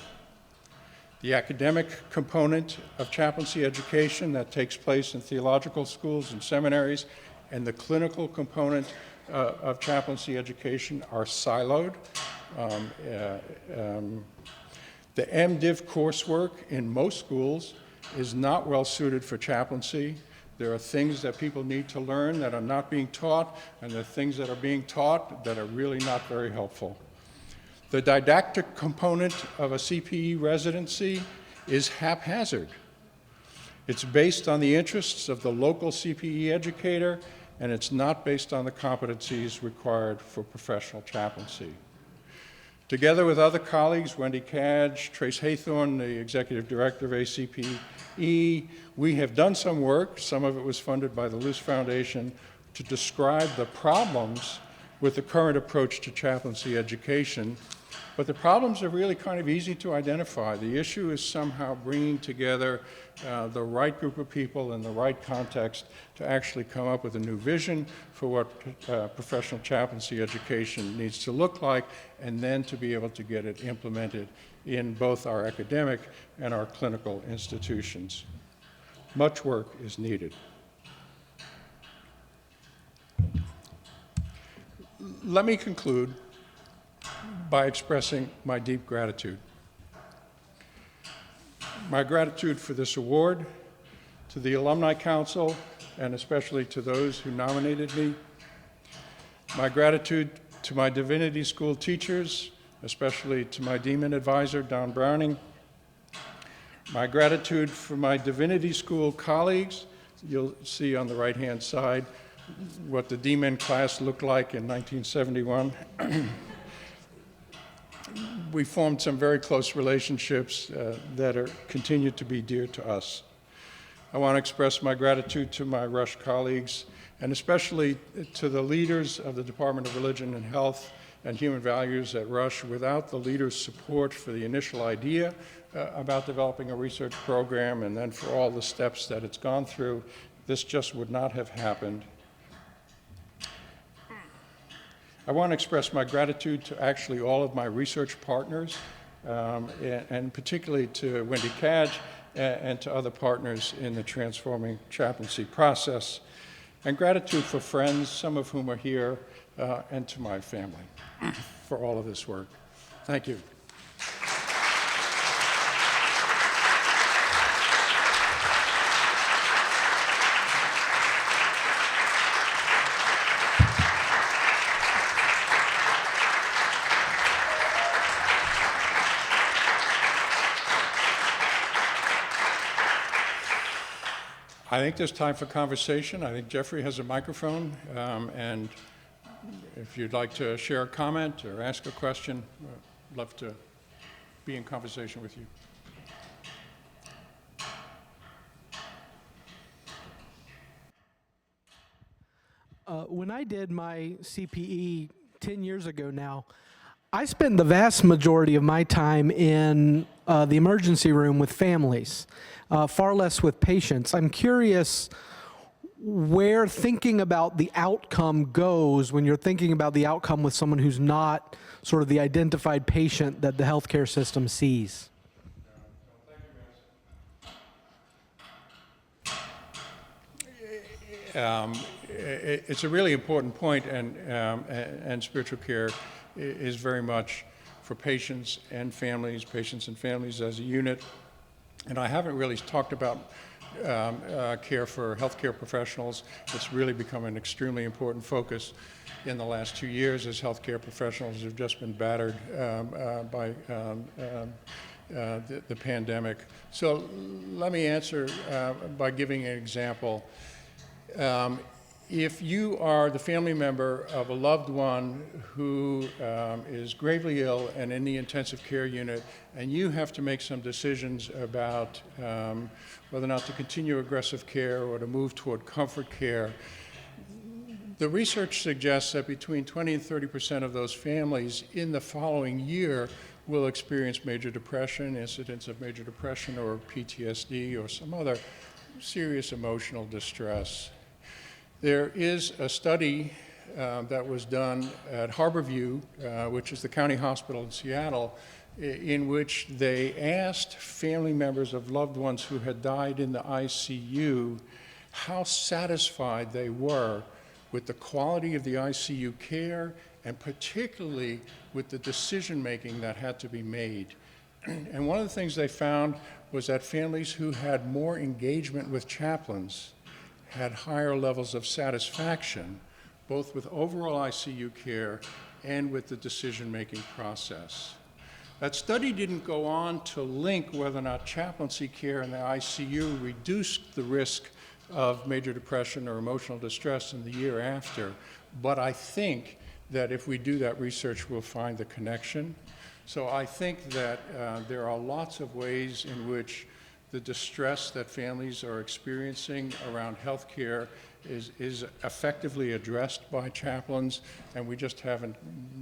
The academic component of chaplaincy education that takes place in theological schools and seminaries and the clinical component of chaplaincy education are siloed. The MDiv coursework in most schools is not well suited for chaplaincy. There are things that people need to learn that are not being taught, and there are things that are being taught that are really not very helpful. The didactic component of a CPE residency is haphazard. It's based on the interests of the local CPE educator, and it's not based on the competencies required for professional chaplaincy. Together with other colleagues, Wendy Cadge, Trace Haythorne, the executive director of ACPE, we have done some work, some of it was funded by the Luce Foundation, to describe the problems with the current approach to chaplaincy education. But the problems are really kind of easy to identify. The issue is somehow bringing together the right group of people in the right context to actually come up with a new vision for what professional chaplaincy education needs to look like, and then to be able to get it implemented in both our academic and our clinical institutions. Much work is needed. Let me conclude by expressing my deep gratitude. My gratitude for this award, to the Alumni Council, and especially to those who nominated me. My gratitude to my Divinity School teachers, especially to my Dean Advisor, Don Browning. My gratitude for my Divinity School colleagues. You'll see on the right-hand side what the D-Min class looked like in 1971. We formed some very close relationships that continue to be dear to us. I want to express my gratitude to my Rush colleagues, and especially to the leaders of the Department of Religion and Health and Human Values at Rush. Without the leaders' support for the initial idea about developing a research program, and then for all the steps that it's gone through, this just would not have happened. I want to express my gratitude to actually all of my research partners, and particularly to Wendy Cadge and to other partners in the transforming chaplaincy process, and gratitude for friends, some of whom are here, and to my family for all of this work. Thank you. I think there's time for conversation. I think Jeffrey has a microphone, and if you'd like to share a comment or ask a question, I'd love to be in conversation with you. When I did my CPE 10 years ago now, I spent the vast majority of my time in the emergency room with families, far less with patients. I'm curious where thinking about the outcome goes when you're thinking about the outcome with someone who's not sort of the identified patient that the healthcare system sees. It's a really important point, and spiritual care is very much for patients and families as a unit. And I haven't really talked about care for healthcare professionals. It's really become an extremely important focus in the last 2 years as healthcare professionals have just been battered by the pandemic. So let me answer by giving an example. If you are the family member of a loved one who is gravely ill and in the intensive care unit, and you have to make some decisions about whether or not to continue aggressive care or to move toward comfort care, the research suggests that between 20 and 30% of those families in the following year will experience major depression, incidents of major depression or PTSD or some other serious emotional distress. There is a study that was done at Harborview, which is the county hospital in Seattle, in which they asked family members of loved ones who had died in the ICU how satisfied they were with the quality of the ICU care and particularly with the decision-making that had to be made. And one of the things they found was that families who had more engagement with chaplains had higher levels of satisfaction, both with overall ICU care and with the decision-making process. That study didn't go on to link whether or not chaplaincy care in the ICU reduced the risk of major depression or emotional distress in the year after, but I think that if we do that research, we'll find the connection. So I think that there are lots of ways in which the distress that families are experiencing around health care is effectively addressed by chaplains, and we just haven't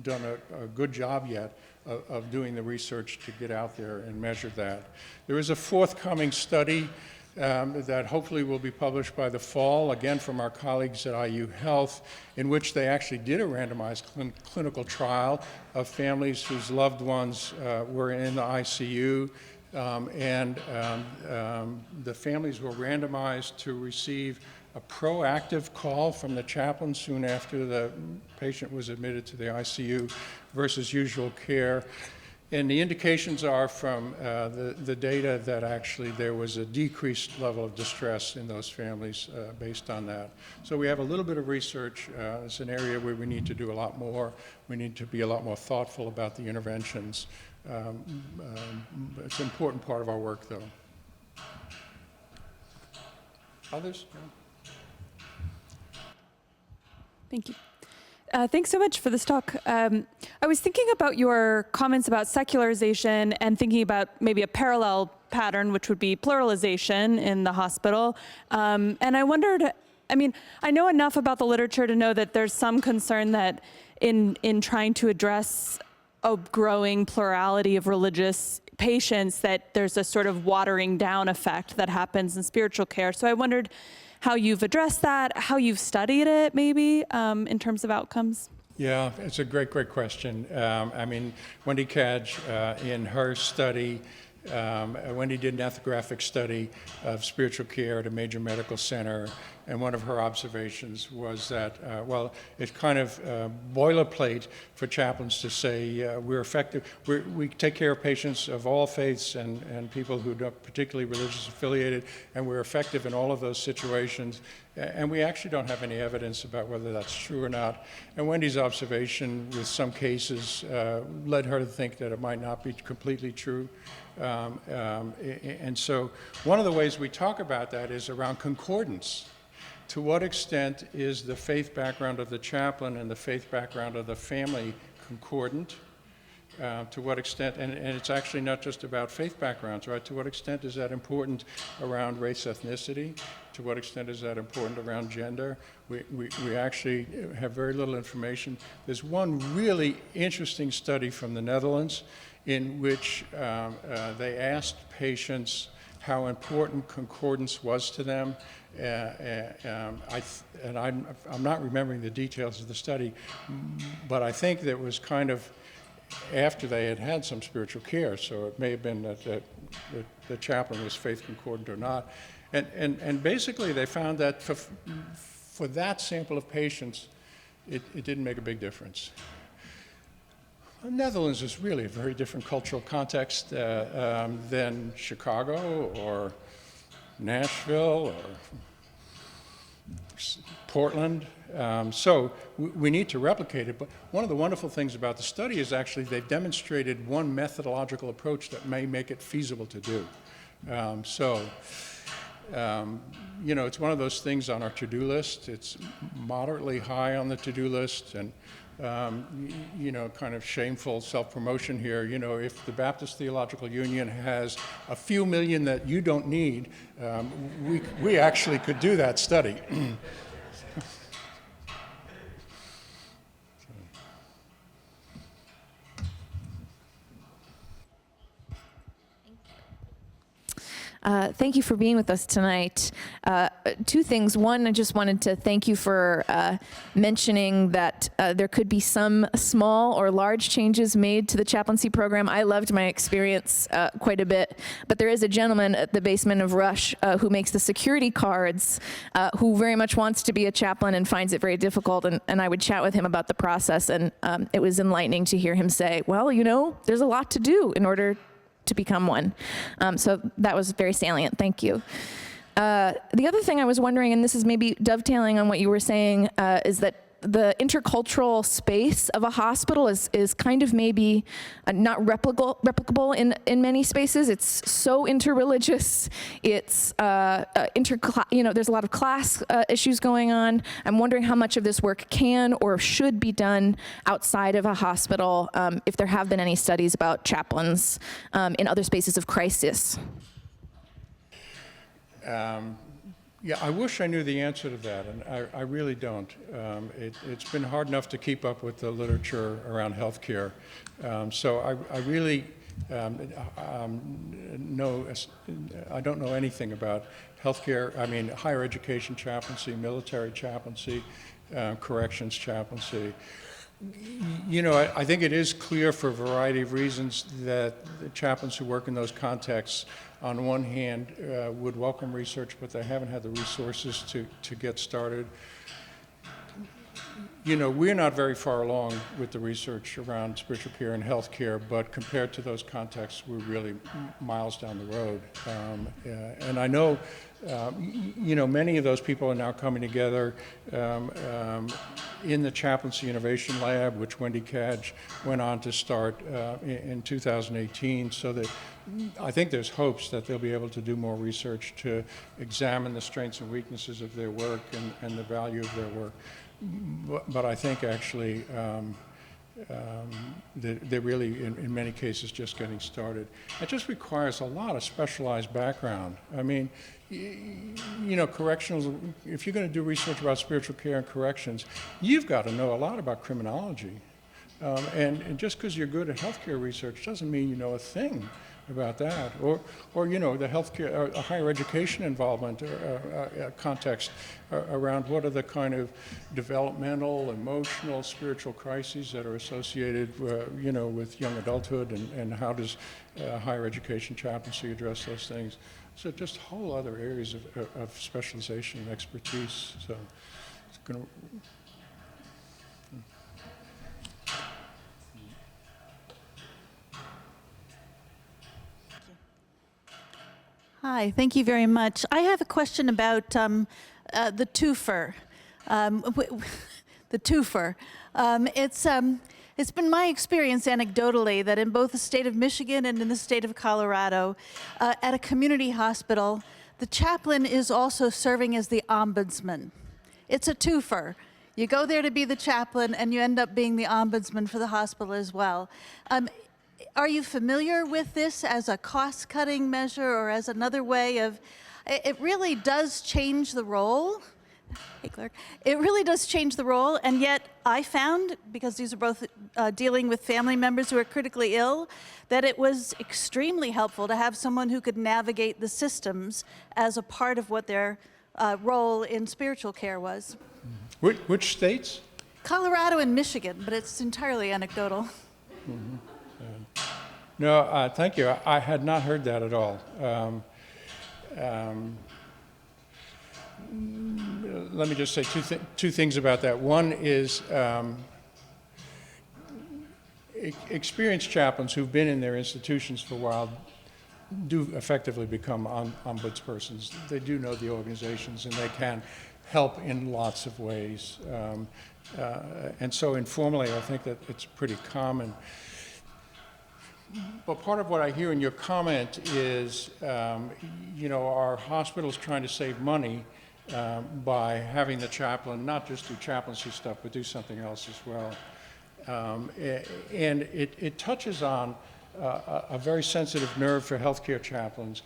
done a good job yet of doing the research to get out there and measure that. There is a forthcoming study that hopefully will be published by the fall, again from our colleagues at IU Health, in which they actually did a randomized clinical trial of families whose loved ones were in the ICU. The families were randomized to receive a proactive call from the chaplain soon after the patient was admitted to the ICU versus usual care. And the indications are from the data that actually there was a decreased level of distress in those families based on that. So we have a little bit of research. It's an area where we need to do a lot more. We need to be a lot more thoughtful about the interventions. It's an important part of our work, though. Others? Yeah. Thank you. Thanks so much for this talk. I was thinking about your comments about secularization and thinking about maybe a parallel pattern, which would be pluralization in the hospital. And I wondered, I mean, I know enough about the literature to know that there's some concern that in trying to address a growing plurality of religious patients, that there's a sort of watering down effect that happens in spiritual care. So I wondered how you've addressed that, how you've studied it maybe in terms of outcomes. Yeah, it's a great question. I mean, Wendy Cadge, in her study, Wendy did an ethnographic study of spiritual care at a major medical center and one of her observations was that, well, it's kind of boilerplate for chaplains to say we're effective, we take care of patients of all faiths and people who are particularly religious affiliated, and we're effective in all of those situations. And we actually don't have any evidence about whether that's true or not. And Wendy's observation with some cases led her to think that it might not be completely true. And so one of the ways we talk about that is around concordance. To what extent is the faith background of the chaplain and the faith background of the family concordant? To what extent, and it's actually not just about faith backgrounds, right? To what extent is that important around race, ethnicity? To what extent is that important around gender? We actually have very little information. There's one really interesting study from the Netherlands in which they asked patients how important concordance was to them. I'm not remembering the details of the study, but I think that was kind of after they had had some spiritual care, so it may have been that the chaplain was faith concordant or not. And basically they found that for that sample of patients, it didn't make a big difference. The Netherlands is really a very different cultural context than Chicago or Nashville or Portland. So we need to replicate it. But one of the wonderful things about the study is actually they've demonstrated one methodological approach that may make it feasible to do. You know, it's one of those things on our to-do list. It's moderately high on the to-do list, and you know, kind of shameful self-promotion here. You know, if the Baptist Theological Union has a few million that you don't need, we actually could do that study. Thank you for being with us tonight. Two things. One, I just wanted to thank you for mentioning that there could be some small or large changes made to the chaplaincy program. I loved my experience quite a bit, but there is a gentleman at the basement of Rush who makes the security cards, who very much wants to be a chaplain and finds it very difficult, and I would chat with him about the process, and it was enlightening to hear him say, well, you know, there's a lot to do in order to become one. So that was very salient. Thank you. The other thing I was wondering, and this is maybe dovetailing on what you were saying, is that the intercultural space of a hospital is kind of maybe not replicable in many spaces. It's so interreligious. It's you know, there's a lot of class issues going on. I'm wondering how much of this work can or should be done outside of a hospital, if there have been any studies about chaplains in other spaces of crisis. Yeah, I wish I knew the answer to that, and I really don't. It's been hard enough to keep up with the literature around healthcare. So I really I don't know anything about healthcare. I mean, higher education chaplaincy, military chaplaincy, corrections chaplaincy. You know, I think it is clear for a variety of reasons that the chaplains who work in those contexts, on one hand, would welcome research, but they haven't had the resources to get started. You know, we're not very far along with the research around spiritual care and healthcare, but compared to those contexts, we're really miles down the road. And I know, you know, many of those people are now coming together in the Chaplaincy Innovation Lab, which Wendy Cadge went on to start in 2018, so that I think there's hopes that they'll be able to do more research to examine the strengths and weaknesses of their work and the value of their work. But I think actually they're really, in many cases, just getting started. It just requires a lot of specialized background. I mean, you know, correctionals, if you're going to do research about spiritual care and corrections, you've got to know a lot about criminology. And just because you're good at healthcare research doesn't mean you know a thing about that, or you know, the healthcare, higher education involvement context around what are the kind of developmental, emotional, spiritual crises that are associated, you know, with young adulthood, and how does higher education chaplaincy address those things. So just whole other areas of specialization and expertise. So it's going to. Hi, thank you very much. I have a question about the twofer. The twofer. It's been my experience anecdotally that in both the state of Michigan and in the state of Colorado, at a community hospital, the chaplain is also serving as the ombudsman. It's a twofer. You go there to be the chaplain, and you end up being the ombudsman for the hospital as well. Are you familiar with this as a cost-cutting measure or as another way of, it really does change the role? Hey, clerk. It really does change the role, and yet I found, because these are both dealing with family members who are critically ill, that it was extremely helpful to have someone who could navigate the systems as a part of what their role in spiritual care was. Which states? Colorado and Michigan, but it's entirely anecdotal. Mm-hmm. No, thank you. I had not heard that at all. Let me just say two things about that. One is experienced chaplains who've been in their institutions for a while do effectively become ombudspersons. They do know the organizations and they can help in lots of ways. And so informally, I think that it's pretty common. But part of what I hear in your comment is, are hospitals trying to save money by having the chaplain not just do chaplaincy stuff, but do something else as well. And it touches on a very sensitive nerve for healthcare chaplains.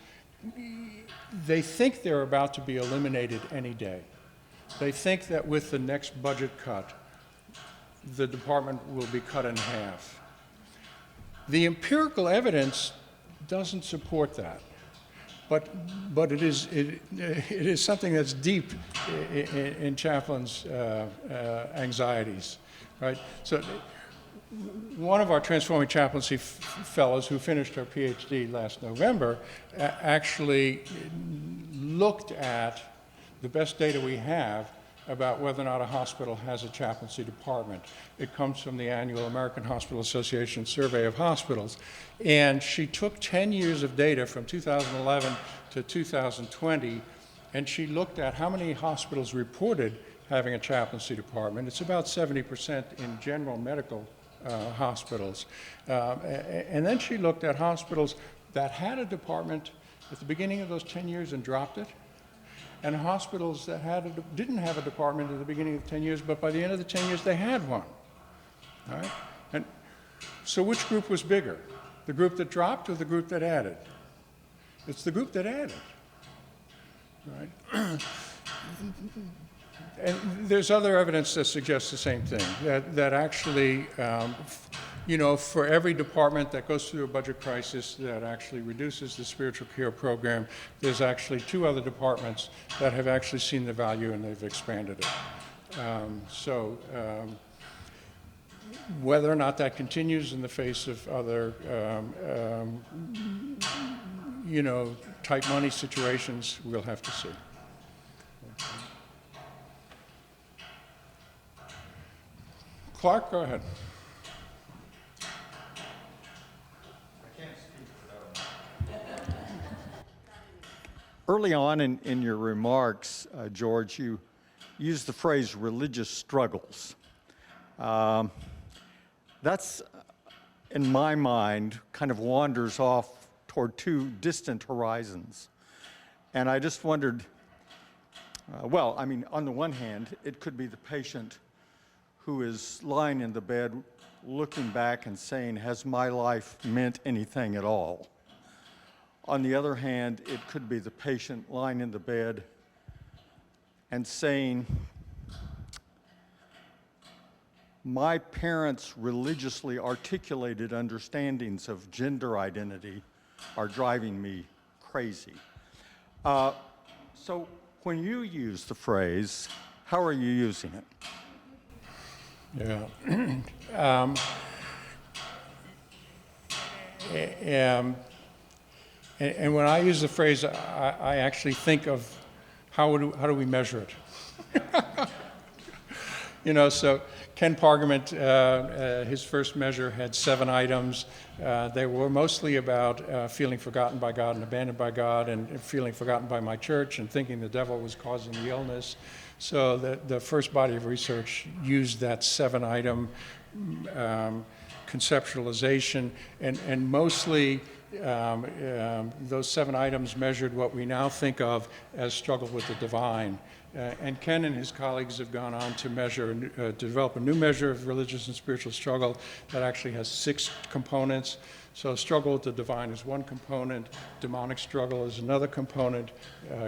They think they're about to be eliminated any day. They think that with the next budget cut, the department will be cut in half. The empirical evidence doesn't support that, but it is something that's deep in chaplains' anxieties, right? So one of our Transforming Chaplaincy fellows who finished her PhD last November actually looked at the best data we have about whether or not a hospital has a chaplaincy department. It comes from the annual American Hospital Association Survey of Hospitals. And she took 10 years of data from 2011 to 2020, and she looked at how many hospitals reported having a chaplaincy department. It's about 70% in general medical hospitals. And then she looked at hospitals that had a department at the beginning of those 10 years and dropped it, and hospitals that didn't have a department at the beginning of 10 years, but by the end of the 10 years, they had one. All right? And so which group was bigger? The group that dropped or the group that added? It's the group that added. Right? And there's other evidence that suggests the same thing, that actually, for every department that goes through a budget crisis that actually reduces the spiritual care program, there's actually 2 other departments that have actually seen the value and they've expanded it. Whether or not that continues in the face of other, tight money situations, we'll have to see. Clark, go ahead. Early on in your remarks, George, you used the phrase religious struggles. That's, in my mind, kind of wanders off toward 2 distant horizons. And I just wondered, on the one hand, it could be the patient who is lying in the bed looking back and saying, has my life meant anything at all? On the other hand, it could be the patient lying in the bed and saying, my parents' religiously articulated understandings of gender identity are driving me crazy. So when you use the phrase, how are you using it? Yeah. And when I use the phrase, I actually think of how do we measure it? You know, so Ken Pargament, his first measure had 7 items. They were mostly about feeling forgotten by God and abandoned by God, and feeling forgotten by my church, and thinking the devil was causing the illness. So the first body of research used that 7-item conceptualization, and mostly those 7 items measured what we now think of as struggle with the divine. And Ken and his colleagues have gone on to develop a new measure of religious and spiritual struggle that actually has 6 components. So struggle with the divine is one component, demonic struggle is another component,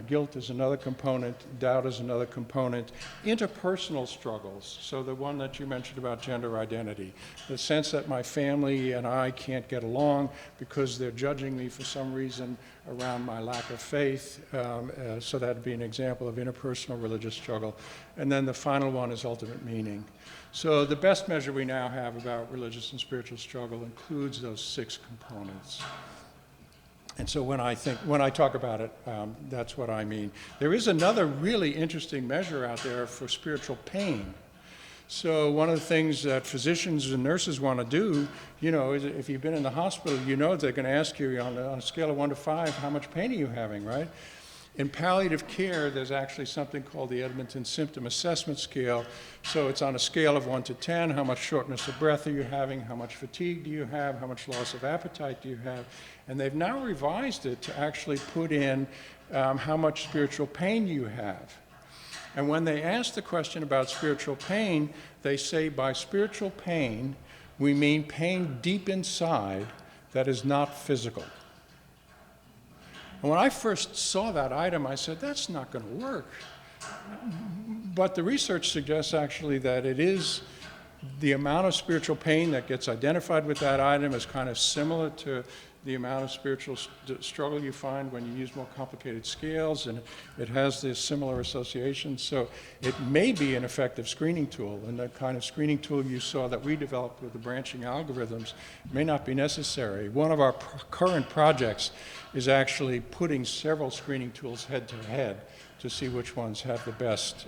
guilt is another component, doubt is another component, interpersonal struggles, so the one that you mentioned about gender identity, the sense that my family and I can't get along because they're judging me for some reason around my lack of faith, so that'd be an example of interpersonal religious struggle. And then the final one is ultimate meaning. So the best measure we now have about religious and spiritual struggle includes those 6 components. And so when I talk about it, that's what I mean. There is another really interesting measure out there for spiritual pain. So one of the things that physicians and nurses want to do, you know, is if you've been in the hospital, you know they're going to ask you on a scale of 1 to 5, how much pain are you having, right? In palliative care, there's actually something called the Edmonton Symptom Assessment Scale. So it's on a scale of 1 to 10, how much shortness of breath are you having, how much fatigue do you have, how much loss of appetite do you have? And they've now revised it to actually put in how much spiritual pain you have. And when they ask the question about spiritual pain, they say by spiritual pain, we mean pain deep inside that is not physical. And when I first saw that item, I said, that's not going to work. But the research suggests actually that it is the amount of spiritual pain that gets identified with that item is kind of similar to the amount of spiritual struggle you find when you use more complicated scales, and it has this similar association. So it may be an effective screening tool, and the kind of screening tool you saw that we developed with the branching algorithms may not be necessary. One of our current projects is actually putting several screening tools head to head to see which ones have the best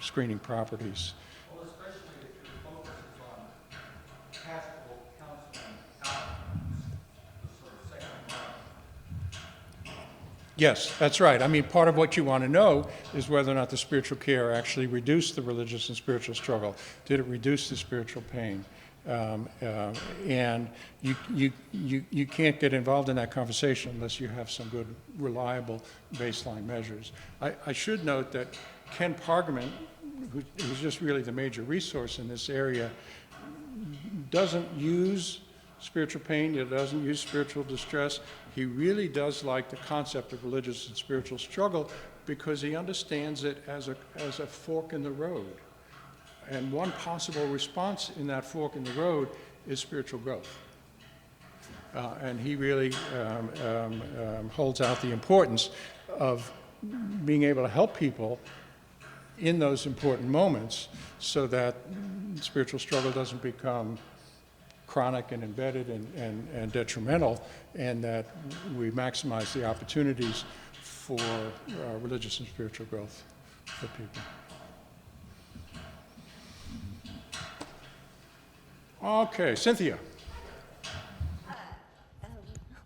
screening properties. Well, especially if your focus is on pastoral counseling outcomes, the sort of second line. Yes, that's right. I mean, part of what you want to know is whether or not the spiritual care actually reduced the religious and spiritual struggle. Did it reduce the spiritual pain? And you can't get involved in that conversation unless you have some good, reliable baseline measures. I should note that Ken Pargament, who's just really the major resource in this area, doesn't use spiritual pain, he doesn't use spiritual distress. He really does like the concept of religious and spiritual struggle because he understands it as a fork in the road. And one possible response in that fork in the road is spiritual growth. And he really holds out the importance of being able to help people in those important moments so that spiritual struggle doesn't become chronic and embedded and detrimental, and that we maximize the opportunities for religious and spiritual growth for people. Okay, Cynthia.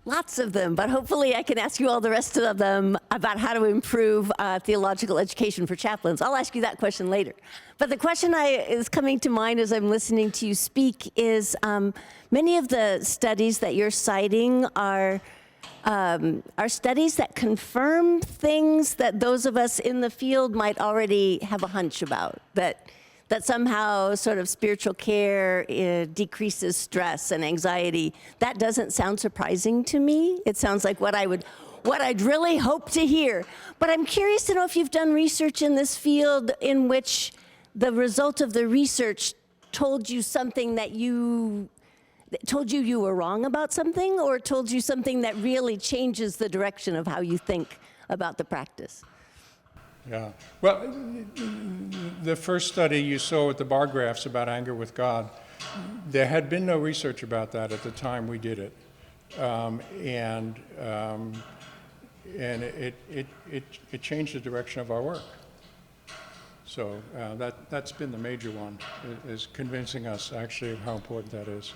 Lots of them, but hopefully I can ask you all the rest of them about how to improve theological education for chaplains. I'll ask you that question later. But the question is coming to mind as I'm listening to you speak is many of the studies that you're citing are studies that confirm things that those of us in the field might already have a hunch about, that somehow sort of spiritual care decreases stress and anxiety. That doesn't sound surprising to me. It sounds like what I'd really hope to hear. But I'm curious to know if you've done research in this field in which the result of the research told you something that told you were wrong about something, or told you something that really changes the direction of how you think about the practice. Yeah. Well, the first study you saw with the bar graphs about anger with God, there had been no research about that at the time we did it. And it changed the direction of our work. So that's been the major one, is convincing us actually of how important that is.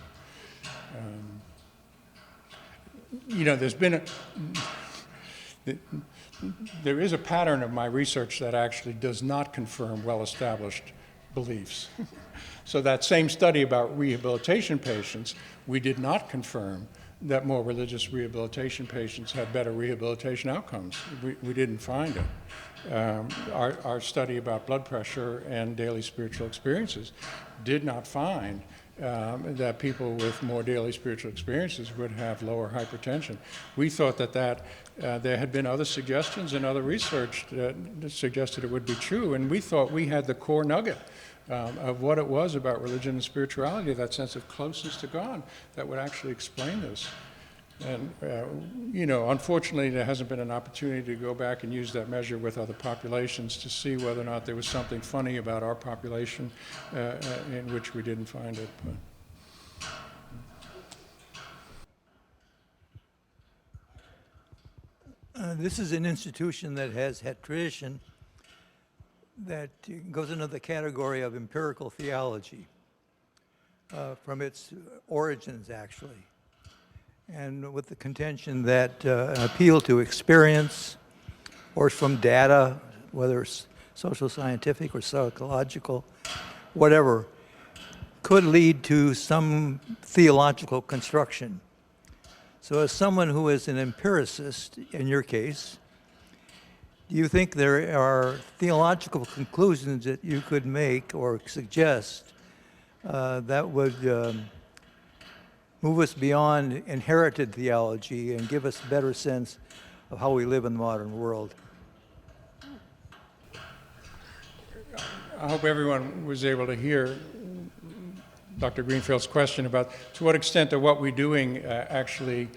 There is a pattern of my research that actually does not confirm well-established beliefs. So that same study about rehabilitation patients, we did not confirm that more religious rehabilitation patients had better rehabilitation outcomes. We didn't find it. Our study about blood pressure and daily spiritual experiences did not find that people with more daily spiritual experiences would have lower hypertension. We thought that there had been other suggestions and other research that suggested it would be true, and we thought we had the core nugget of what it was about religion and spirituality, that sense of closeness to God, that would actually explain this. And, unfortunately, there hasn't been an opportunity to go back and use that measure with other populations to see whether or not there was something funny about our population in which we didn't find it. This is an institution that has had tradition that goes into the category of empirical theology from its origins, actually. And with the contention that an appeal to experience or from data, whether it's social scientific or psychological, whatever, could lead to some theological construction. So as someone who is an empiricist, in your case, do you think there are theological conclusions that you could make or suggest that would move us beyond inherited theology and give us a better sense of how we live in the modern world? I hope everyone was able to hear Dr. Greenfield's question about to what extent are what we're doing actually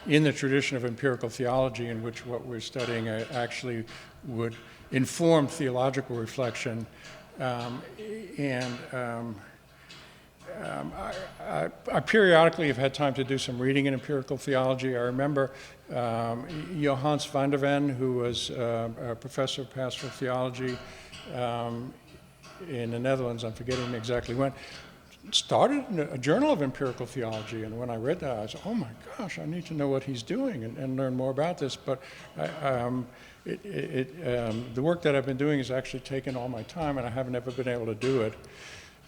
in the tradition of empirical theology, in which what we're studying actually would inform theological reflection. I periodically have had time to do some reading in empirical theology. I remember Johannes van der Ven, who was a professor of pastoral theology in the Netherlands, I'm forgetting exactly when, started a journal of empirical theology. And when I read that, I was, oh my gosh, I need to know what he's doing and learn more about this. But the work that I've been doing has actually taken all my time, and I haven't ever been able to do it.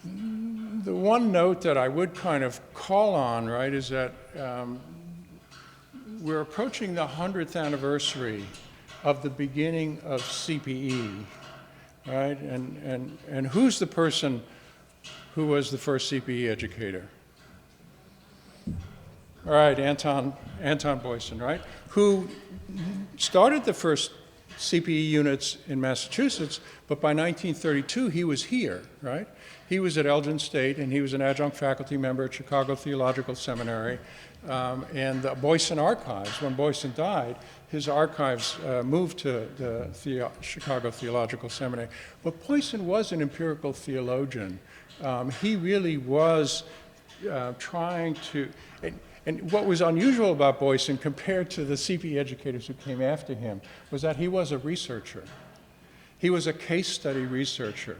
The one note that I would kind of call on, right, is that we're approaching the 100th anniversary of the beginning of CPE, right? And who's the person who was the first CPE educator? All right, Anton Boyson, right? Who started the first CPE units in Massachusetts, but by 1932 he was here, right? He was at Elgin State, and he was an adjunct faculty member at Chicago Theological Seminary. And the Boyson Archives, when Boyson died, his archives moved to the Chicago Theological Seminary. But Boyson was an empirical theologian. He really was trying to, and what was unusual about Boyson compared to the CPE educators who came after him was that he was a researcher. He was a case study researcher.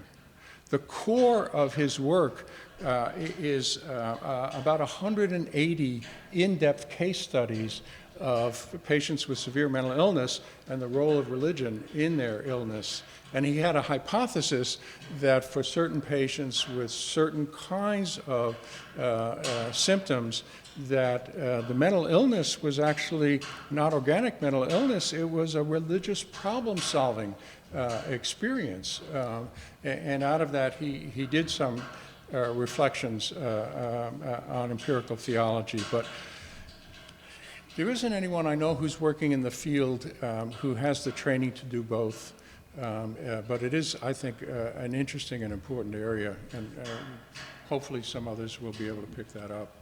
The core of his work is about 180 in-depth case studies of patients with severe mental illness and the role of religion in their illness. And he had a hypothesis that for certain patients with certain kinds of symptoms, that the mental illness was actually not organic mental illness, it was a religious problem-solving experience. And out of that, he did some reflections on empirical theology. But there isn't anyone I know who's working in the field who has the training to do both. But it is, I think, an interesting and important area, and hopefully some others will be able to pick that up.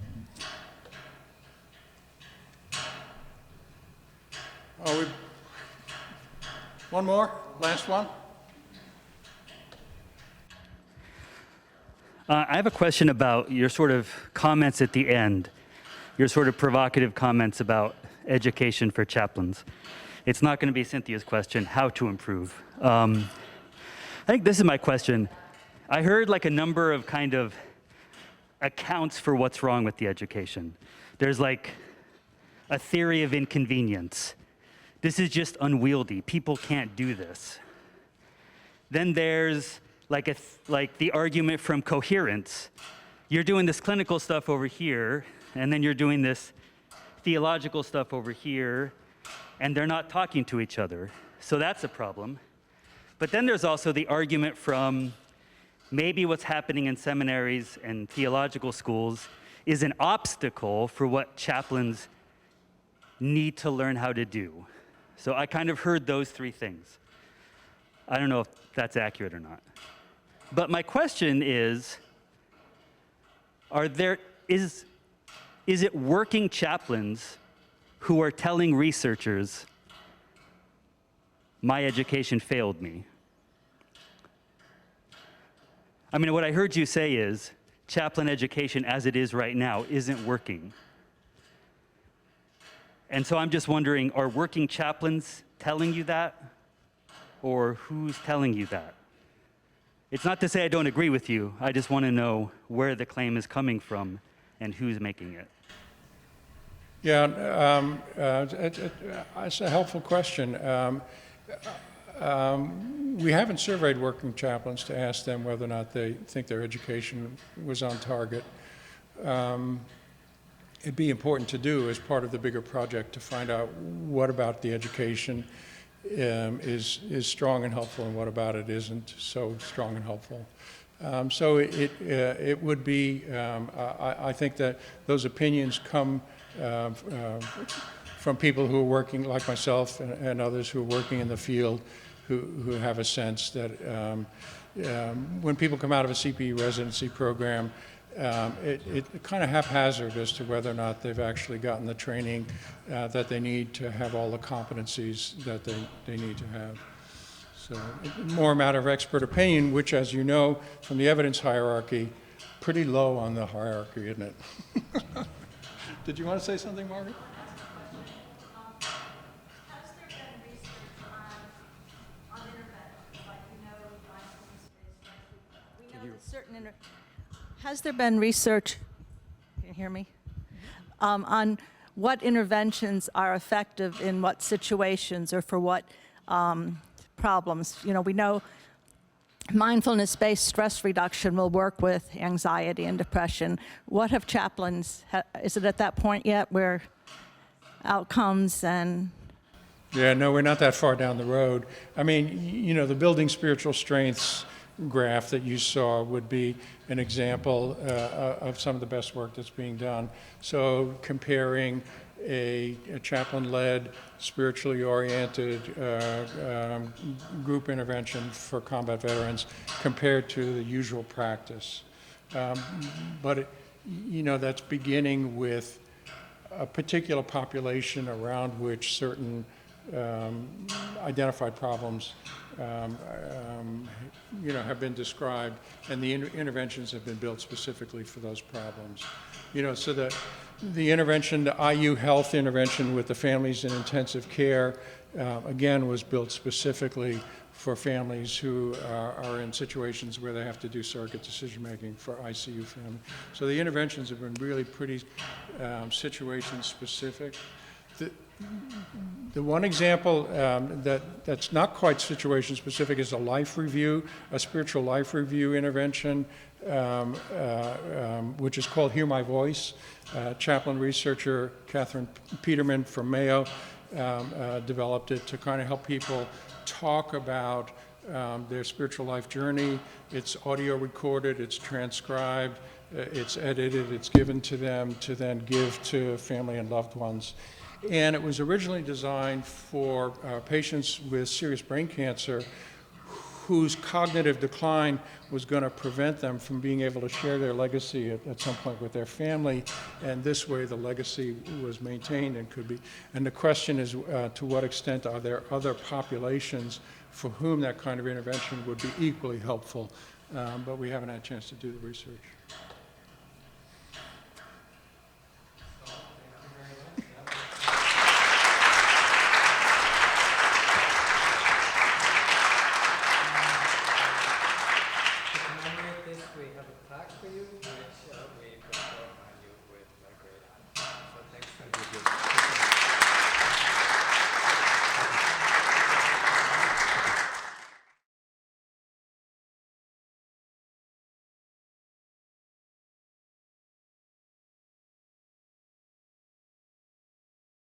One more? Last one? I have a question about your sort of comments at the end. your sort of provocative comments about education for chaplains. It's not going to be Cynthia's question, how to improve. I think this is my question. I heard like a number of kind of accounts for what's wrong with the education. There's like a theory of inconvenience. This is just unwieldy. People can't do this. Then there's like the argument from coherence. You're doing this clinical stuff over here, and then you're doing this theological stuff over here, and they're not talking to each other. So that's a problem. But then there's also the argument from maybe what's happening in seminaries and theological schools is an obstacle for what chaplains need to learn how to do. So I kind of heard those three things. I don't know if that's accurate or not. But my question is, is it working chaplains who are telling researchers, my education failed me? I mean, what I heard you say is, chaplain education as it is right now isn't working. And so I'm just wondering, are working chaplains telling you that? Or who's telling you that? It's not to say I don't agree with you. I just want to know where the claim is coming from and who's making it. Yeah, it's a helpful question. We haven't surveyed working chaplains to ask them whether or not they think their education was on target. It'd be important to do as part of the bigger project to find out what about the education is strong and helpful and what about it isn't so strong and helpful. So it would be, I think that those opinions come from people who are working, like myself and others who are working in the field, who have a sense that when people come out of a CPE residency program, it kind of haphazard as to whether or not they've actually gotten the training that they need to have all the competencies that they need to have. So more a matter of expert opinion, which, as you know from the evidence hierarchy, pretty low on the hierarchy, isn't it? Did you want to say something, Margaret? Has there been research, can you hear me, on what interventions are effective in what situations or for what problems? You know, we know mindfulness-based stress reduction will work with anxiety and depression. What have chaplains, is it at that point yet where outcomes and... Yeah, no, we're not that far down the road. I mean, you know, the building spiritual strengths graph that you saw would be an example of some of the best work that's being done. So comparing a chaplain-led, spiritually oriented group intervention for combat veterans compared to the usual practice. But, you know, that's beginning with a particular population around which certain identified problems you know, have been described, and the interventions have been built specifically for those problems. You know, so the intervention, the IU health intervention with the families in intensive care, again, was built specifically for families who are in situations where they have to do surrogate decision-making for ICU families. So the interventions have been really pretty situation-specific. The one example that's not quite situation specific is a life review, a spiritual life review intervention, which is called Hear My Voice. Chaplain researcher Catherine Peterman from Mayo developed it to kind of help people talk about their spiritual life journey. It's audio recorded, it's transcribed, it's edited, it's given to them to then give to family and loved ones. And it was originally designed for patients with serious brain cancer whose cognitive decline was going to prevent them from being able to share their legacy at some point with their family. And this way the legacy was maintained and could be. And the question is, to what extent are there other populations for whom that kind of intervention would be equally helpful? But we haven't had a chance to do the research. plaque for you, which we put forward.